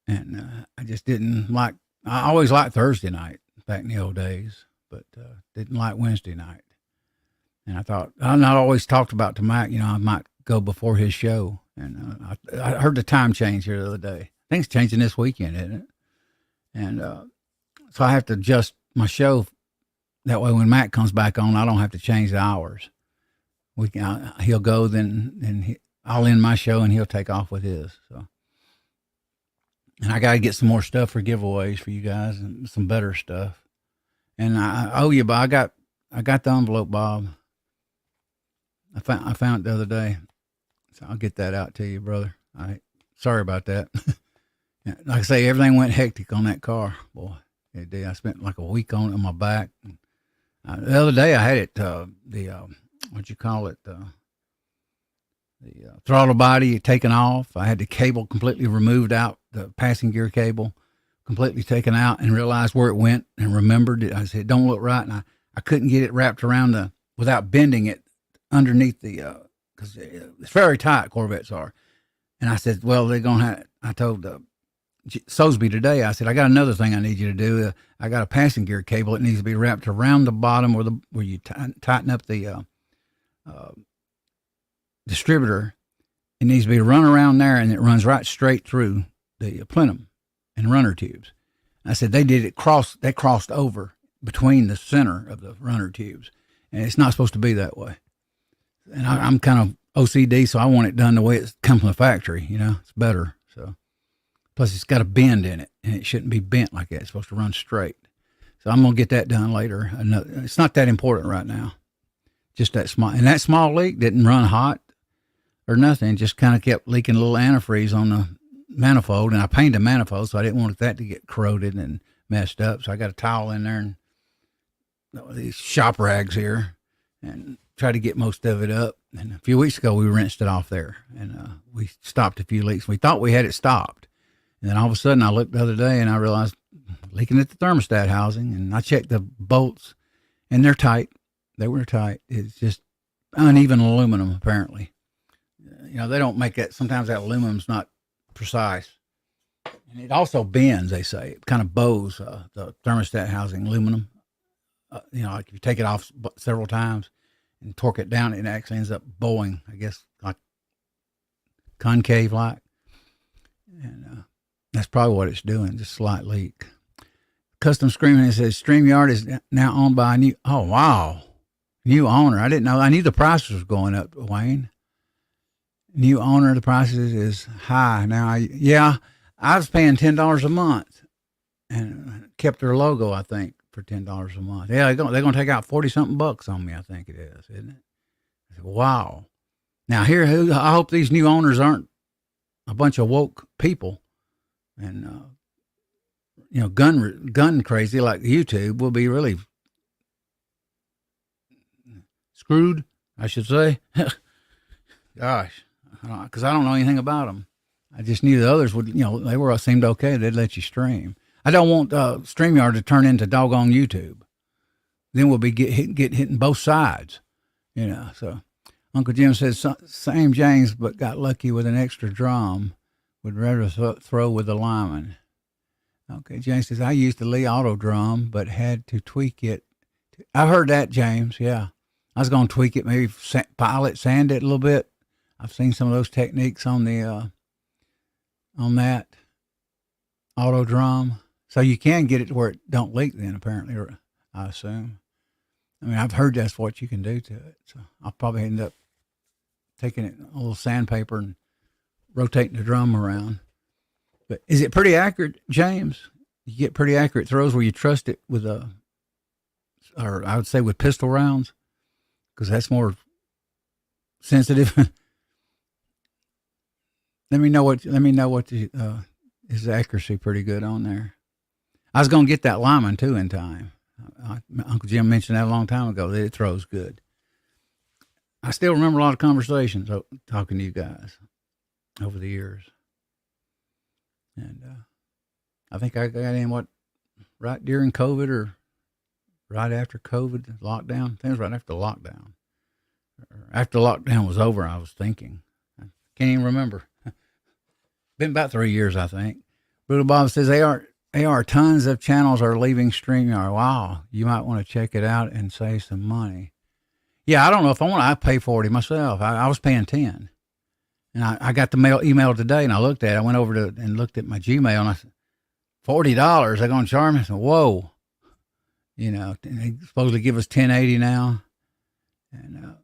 A: And I just didn't like, I always liked Thursday night back in the old days, but didn't like Wednesday night. And I thought, I not always talked about to Mike, I might go before his show. And I heard the time change here the other day. I think it's changing this weekend, isn't it? And so I have to adjust my show. That way when Matt comes back on, I don't have to change the hours. He'll go, then I'll end my show and he'll take off with his. So, and I got to get some more stuff for giveaways for you guys and some better stuff. And I owe you, Bob. I got the envelope, Bob. I found it the other day, so I'll get that out to you, brother. All right. Sorry about that. Like I say, everything went hectic on that car, boy. It did. I spent like a week on it on my back. The other day I had it, what you call it, the throttle body taken off. I had the cable completely removed out, the passing gear cable completely taken out, and realized where it went and remembered it. I said, don't look right. And I couldn't get it wrapped around without bending it underneath because it's very tight, Corvettes are. And I said, well, they're going to have, I told Sosby today, I said, I got another thing I need you to do. I got a passing gear cable that needs to be wrapped around the bottom where you tighten up the distributor. It needs to be run around there, and it runs right straight through the plenum and runner tubes. I said, they crossed over between the center of the runner tubes, and it's not supposed to be that way. And I'm kind of OCD, so I want it done the way it's come from the factory. It's better. So, plus it's got a bend in it, and it shouldn't be bent like that. It's supposed to run straight. So I'm gonna get that done later. It's not that important right now. Just that small, and that small leak didn't run hot or nothing. Just kind of kept leaking a little antifreeze on the manifold, and I painted the manifold, so I didn't want that to get corroded and messed up. So I got a towel in there and these shop rags here, and try to get most of it up. And a few weeks ago, we rinsed it off there, and we stopped a few leaks. We thought we had it stopped. And then all of a sudden, I looked the other day, and I realized leaking at the thermostat housing, and I checked the bolts, and they're tight. They were tight. It's just uneven aluminum, apparently. They don't make that. Sometimes that aluminum's not precise. And it also bends, they say. It kind of bows the thermostat housing aluminum. Like if you take it off several times and torque it down, it actually ends up bowing, I guess, like concave like. And that's probably what it's doing, just slight leak. Custom Screaming, it says StreamYard is now owned by a new owner. I didn't know. I knew the prices was going up, Wayne. New owner, the prices is high. Now, I was paying $10 a month and kept their logo, I think, for $10 a month. Yeah, they're going to take out 40-something bucks on me, I think it is, isn't it? I said, wow. Now, I hope these new owners aren't a bunch of woke people and, gun crazy like YouTube. Will be really screwed, I should say. Gosh, because I don't know anything about them. I just knew the others would, they seemed okay. They'd let you stream. I don't want StreamYard to turn into doggone YouTube. Then we'll be hitting both sides, So Uncle Jim says, same James, but got lucky with an extra drum. Would rather throw with the lineman. Okay, James says, I used the Lee Auto drum, but had to tweak it. I heard that, James, yeah. I was going to tweak it, maybe pilot, sand it a little bit. I've seen some of those techniques on the on that auto drum. So you can get it to where it don't leak then, apparently, or I assume. I mean, I've heard that's what you can do to it. So I'll probably end up taking it a little sandpaper and rotating the drum around. But is it pretty accurate, James? You get pretty accurate throws where you trust it with or I would say with pistol rounds, because that's more sensitive. Let me know what is accuracy pretty good on there. I was going to get that lineman too in time. Uncle Jim mentioned that a long time ago, that it throws good. I still remember a lot of conversations talking to you guys over the years. And I think I got in right during COVID or right after COVID lockdown. I think it was right after the lockdown. Or after the lockdown was over, I was thinking. I can't even remember. Been about 3 years, I think. Brutal Bob says AR tons of channels are leaving StreamYard. Wow, you might want to check it out and save some money. Yeah, I don't know if I want to. I pay 40 myself. I was paying 10, and I got the email today, and I looked at it. I went over to and looked at my Gmail, and I said, $40. They're going to charge me. I said, whoa, they supposedly give us 1080 now, and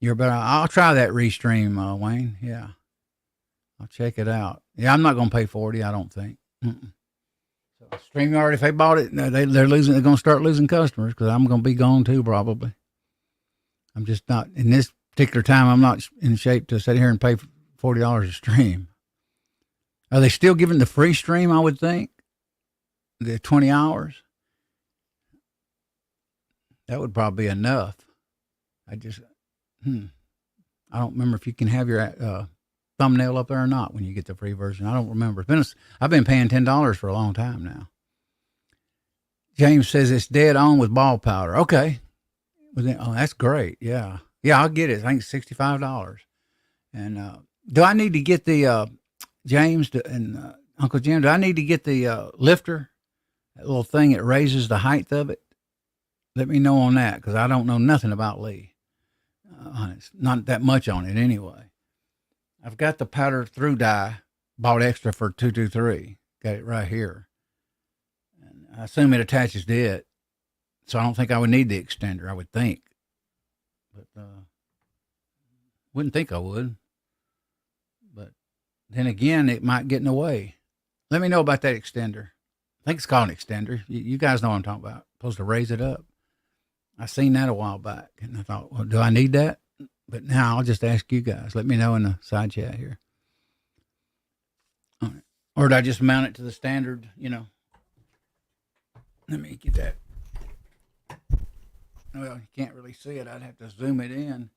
A: you're better. I'll try that restream, Wayne. Yeah, I'll check it out. Yeah, I'm not going to pay 40. I don't think. Mm-mm. So StreamYard, if they bought it, they're losing. They're going to start losing customers because I'm going to be gone too probably. I'm just not in this particular time. I'm not in shape to sit here and pay $40 a stream. Are they still giving the free stream? I would think the 20 hours. That would probably be enough. I don't remember if you can have your thumbnail up there or not when you get the free version. I don't remember. I've been paying $10 for a long time now. James says it's dead on with ball powder. Okay. Oh, that's great. Yeah. Yeah, I'll get it. I think it's $65. And do I need to get the James and Uncle Jim, do I need to get the lifter, that little thing that raises the height of it? Let me know on that because I don't know nothing about Lee. It's not that much on it anyway. I've got the powder through dye, bought extra for 223. Got it right here. And I assume it attaches to it. So I don't think I would need the extender, I would think. But wouldn't think I would. But then again, it might get in the way. Let me know about that extender. I think it's called an extender. You guys know what I'm talking about. Supposed to raise it up. I seen that a while back, and I thought, well, do I need that? But now I'll just ask you guys. Let me know in the side chat here. All right. Or did I just mount it to the standard, Let me get that. Well, you can't really see it. I'd have to zoom it in.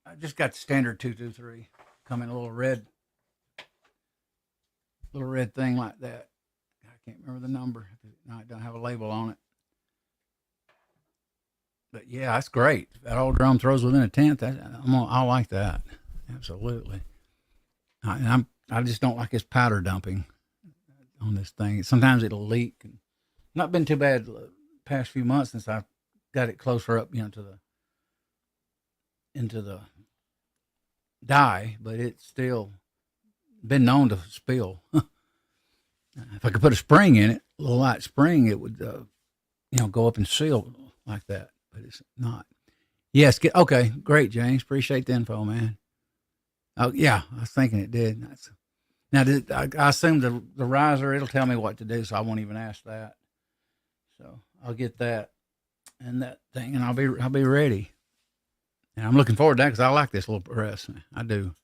A: I just got the standard 223. Come in a little red thing like that. I can't remember the number. No, it don't have a label on it. But yeah, that's great. That old drum throws within a tenth. I like that. Absolutely. I just don't like this powder dumping on this thing. Sometimes it'll leak. Not been too bad the past few months since I got it closer up, into the dye, but it's still been known to spill. If I could put a spring in it, a little light spring, it would, go up and seal like that. But it's not. Yes. Okay. Great, James. Appreciate the info, man. Oh yeah, I was thinking it did. Now, I assume the riser, it'll tell me what to do, so I won't even ask that. So I'll get that and that thing, and I'll be ready. And I'm looking forward to that because I like this little press. I do.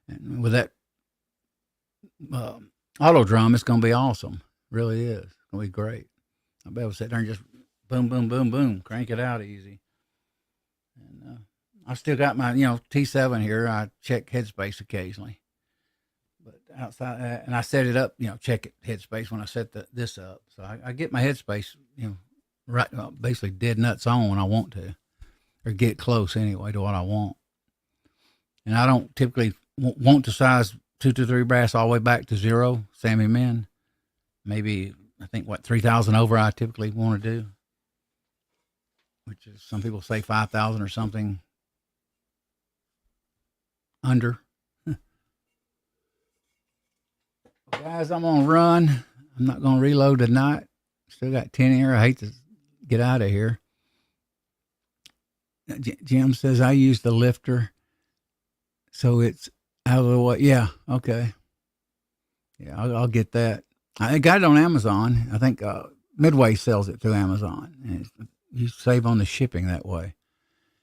A: And with that auto drum, it's going to be awesome. It really is. It's going to be great. I'll be able to sit there and just boom, boom, boom, boom, crank it out easy. And I've still got my, T7 here. I check headspace occasionally. But outside that, and I set it up, check it headspace when I set this up. So I get my headspace, right, basically dead nuts on when I want to, or get close anyway to what I want. And I don't typically want to size 223 brass all the way back to 0, Sammy Min. Maybe, I think, 3,000 over I typically want to do, which is, some people say 5,000 or something under. Guys, I'm going to run. I'm not going to reload tonight. Still got 10 here. I hate to get out of here. Jim says, I use the lifter, so it's out of the way. Yeah, okay. Yeah, I'll get that. I got it on Amazon. I think Midway sells it through Amazon. And you save on the shipping that way.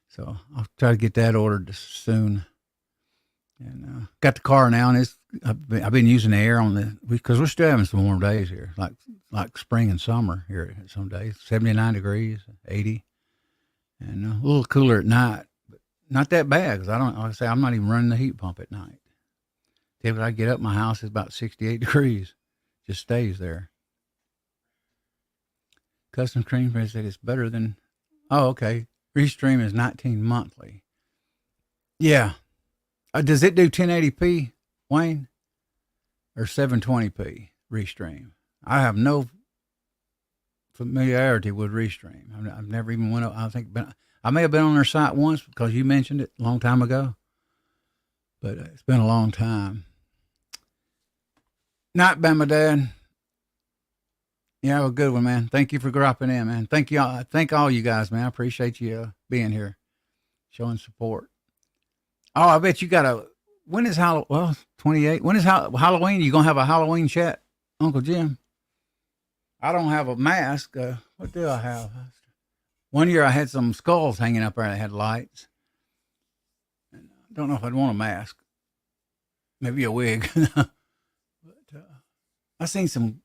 A: So I'll try to get that ordered soon. And got the car now, and I've been using the air on because we're still having some warm days here, like spring and summer here some days, 79 degrees, 80, and a little cooler at night, but not that bad because I'm not even running the heat pump at night. Typically, I get up, my house is about 68 degrees, just stays there. Custom Cream said it's better than. Oh, okay. Restream is 19 monthly. Yeah. Does it do 1080p, Wayne, or 720p Restream? I have no familiarity with Restream. I've never even went. I may have been on their site once because you mentioned it a long time ago, but it's been a long time. Night, Bama Dad. Yeah, have a good one, man. Thank you for dropping in, man. Thank you. Thank all you guys, man. I appreciate you being here, showing support. Oh, I bet you got a. When is Halloween? Well, 28. When is Halloween? You gonna have a Halloween chat, Uncle Jim? I don't have a mask. What do I have? One year I had some skulls hanging up there that had lights. I don't know if I'd want a mask. Maybe a wig. But I seen some.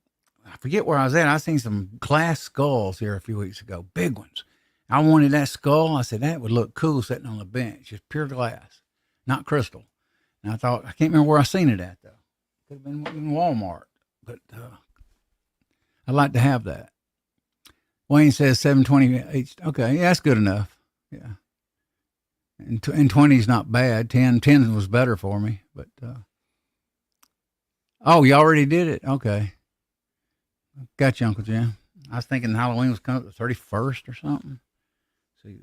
A: I forget where I was at. I seen some glass skulls here a few weeks ago, big ones. I wanted that skull. I said that would look cool sitting on the bench, just pure glass, not crystal. And I thought I can't remember where I seen it at though. Could have been in Walmart, but I'd like to have that. Wayne says 720. Okay, yeah, that's good enough. Yeah, and 20 is not bad. 10 was better for me, but oh, you already did it. Okay. Got you, Uncle Jim. I was thinking Halloween was coming up the 31st or something. See,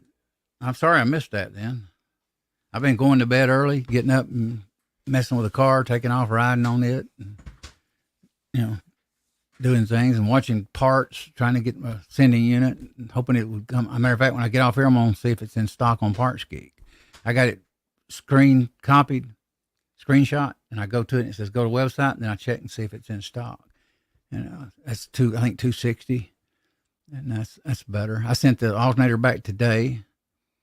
A: I'm sorry I missed that then. I've been going to bed early, getting up and messing with the car, taking off, riding on it, and, doing things and watching parts, trying to get my sending unit, and hoping it would come. As a matter of fact, when I get off here, I'm going to see if it's in stock on Parts Geek. I got it screenshot, and I go to it and it says go to the website, and then I check and see if it's in stock. And that's I think 260, and that's better. I sent the alternator back today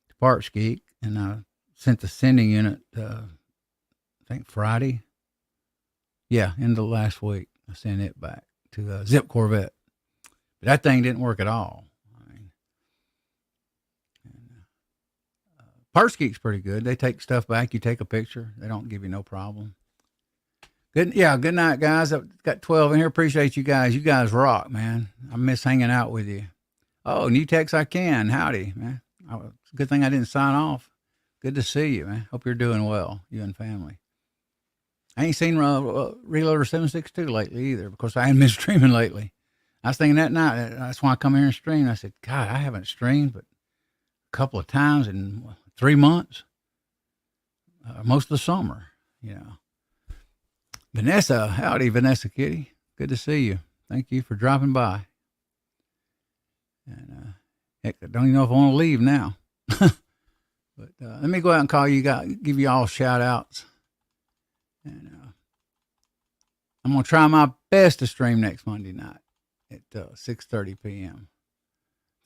A: to Parts Geek, and I sent the sending unit, I think Friday. Yeah, end of last week, I sent it back to Zip Corvette. But that thing didn't work at all. I mean, Parts Geek's pretty good. They take stuff back. You take a picture. They don't give you no problem. Good night, guys. I've got 12 in here. Appreciate you guys. You guys rock, man. I miss hanging out with you. Oh, new text I can. Howdy, man. It's a good thing I didn't sign off. Good to see you, man. Hope you're doing well, you and family. I ain't seen Reloader 762 lately either, because I haven't been streaming lately. I was thinking that night, that's why I come here and stream. I said, God, I haven't streamed but a couple of times in 3 months, most of the summer, Vanessa, howdy, Vanessa Kitty. Good to see you. Thank you for dropping by. And heck, I don't even know if I want to leave now. But let me go out and call you guys, give you all shout outs. And I'm going to try my best to stream next Monday night at 6:30 p.m.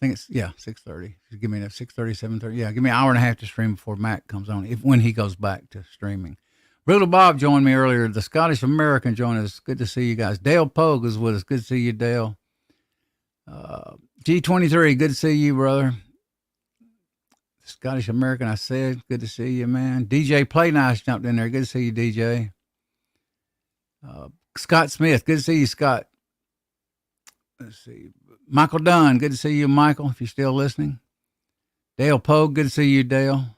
A: I think it's, 6:30. Give me that 6:30, 7:30. Yeah, give me an hour and a half to stream before Mac comes on, when he goes back to streaming. Brutal Bob joined me earlier. The Scottish American joined us. Good to see you guys. Dale Pogue is with us. Good to see you, Dale. G23, good to see you, brother. Scottish American, I said. Good to see you, man. DJ Play Nice jumped in there. Good to see you, DJ. Scott Smith, good to see you, Scott. Let's see. Michael Dunn, good to see you, Michael, if you're still listening. Dale Pogue, good to see you, Dale.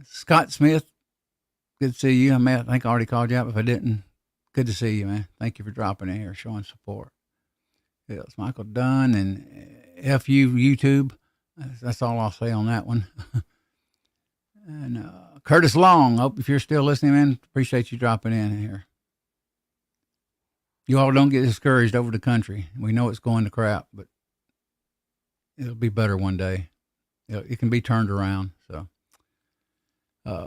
A: Scott Smith, good to see you. I think I already called you out. If I didn't, good to see you, man. Thank you for dropping in here, showing support. Yeah, it's Michael Dunn and FU YouTube. That's all I'll say on that one. And Curtis Long, hope if you're still listening, man, appreciate you dropping in here. You all don't get discouraged over the country. We know it's going to crap, but it'll be better one day. It can be turned around. So,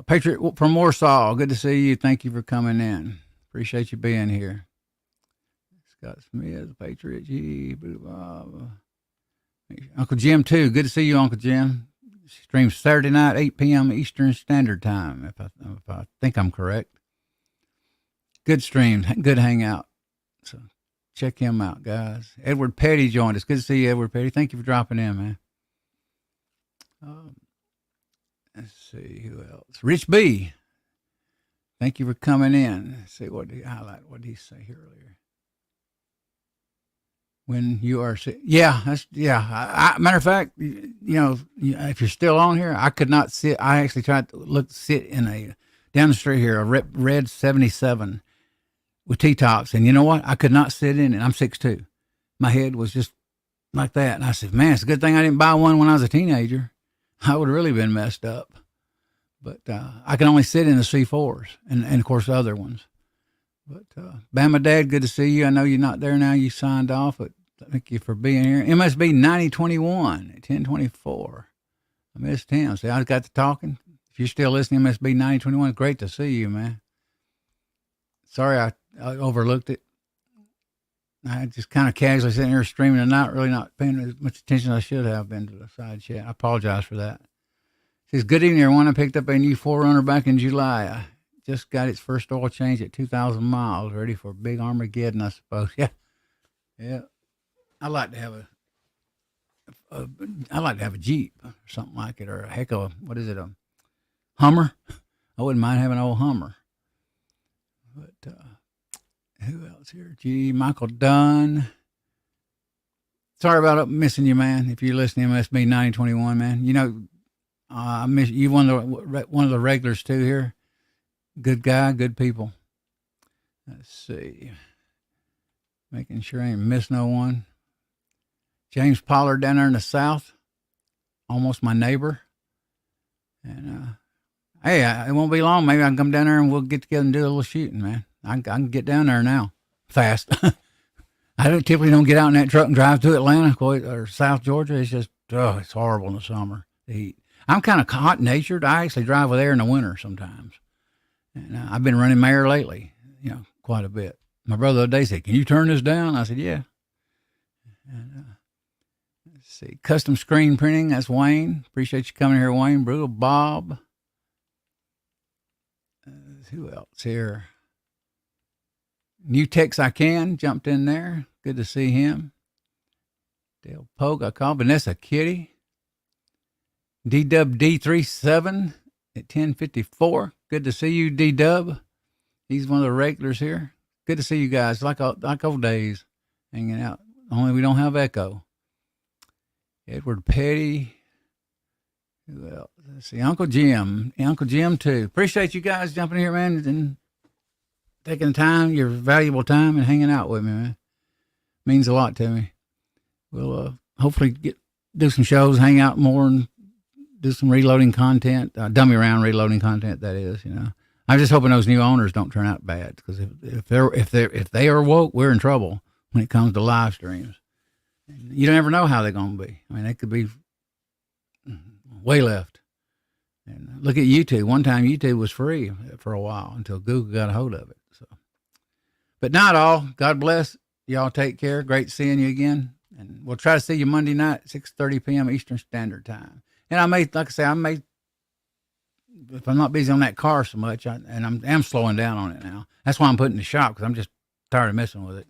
A: Patriot from Warsaw, good to see you. Thank you for coming in. Appreciate you being here. Scott Smith, Patriot G, Uncle Jim too. Good to see you, Uncle Jim. Streams Saturday night, 8 p.m. Eastern Standard Time, if I think I'm correct. Good stream, good hangout. So check him out, guys. Edward Petty joined us. Good to see you, Edward Petty. Thank you for dropping in, man. Let's see who else. Rich B. Thank you for coming in. Let's see what did he highlight? What did he say here earlier? when you are sick. Yeah, matter of fact, if you're still on here, I could not sit. I actually tried to sit in a down the street here, a red 77 with T-tops, and you know what? I could not sit in it. I'm 6'2". My head was just like that, and I said, "Man, it's a good thing I didn't buy one when I was a teenager. I would have really been messed up." But I can only sit in the C4s, and of course the other ones. But Bama Dad, good to see you. I know you're not there now. You signed off, but thank you for being here. MSB 9021 at 1024. I missed him. See, I got to talking. If you're still listening, MSB 9021, great to see you, man. Sorry I overlooked it. I just kind of casually sitting here streaming and not paying as much attention as I should have been to the side chat. I apologize for that. It says, good evening, everyone. I picked up a new 4Runner back in July. I just got its first oil change at 2,000 miles, ready for big Armageddon, I suppose. Yeah. I like to have a Jeep or something like it, or a heck of a Hummer. I wouldn't mind having an old Hummer. But who else here? Michael Dunn. Sorry about missing you, man. If you're listening, MSB 9021, man. I miss you. One of the regulars too here. Good guy, good people. Let's see. Making sure I ain't miss no one. James Pollard down there in the south. Almost my neighbor. And hey, it won't be long. Maybe I can come down there and we'll get together and do a little shooting, man. I can get down there now. Fast. I typically don't get out in that truck and drive to Atlanta or South Georgia. It's just, it's horrible in the summer, the heat. I'm kind of hot natured. I actually drive with air in the winter sometimes. And I've been running mare lately, quite a bit. My brother the other day said, can you turn this down? I said, yeah. And, let's see. Custom screen printing. That's Wayne. Appreciate you coming here, Wayne. Brutal Bob. Who else here? New Tex I Can jumped in there. Good to see him. Dale Pogue, I call Vanessa Kitty. D-Dub D37 at 1054. Good to see you, D-Dub. He's one of the regulars here. Good to see you guys. Like old days, hanging out. Only we don't have echo. Edward Petty. Who else? Let's see. Uncle Jim. Uncle Jim, too. Appreciate you guys jumping here, man, and taking the time, your valuable time, and hanging out with me, man. Means a lot to me. We'll hopefully do some shows, hang out more, and do some reloading content, dummy around reloading content. That is, I'm just hoping those new owners don't turn out bad, because if they are woke, we're in trouble when it comes to live streams. And you don't ever know how they're going to be. I mean, they could be way left. And look at YouTube. One time YouTube was free for a while until Google got a hold of it. So, but not all. God bless. Y'all take care. Great seeing you again. And we'll try to see you Monday night, 6:30 p.m. Eastern Standard Time. And I may, like I say, if I'm not busy on that car so much, and I'm slowing down on it now. That's why I'm putting the shop, because I'm just tired of messing with it.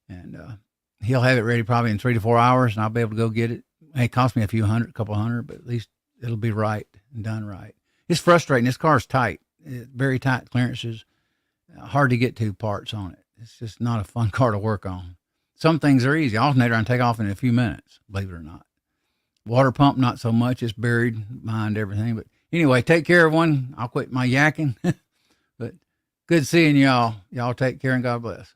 A: And he'll have it ready probably in 3 to 4 hours, and I'll be able to go get it. It cost me a couple hundred, but at least it'll be right and done right. It's frustrating. This car's tight, very tight clearances, hard to get to parts on it. It's just not a fun car to work on. Some things are easy. Alternator I can take off in a few minutes, believe it or not. Water pump, not so much. It's buried behind everything. But anyway, take care, everyone. I'll quit my yakking. But good seeing y'all. Y'all take care and God bless.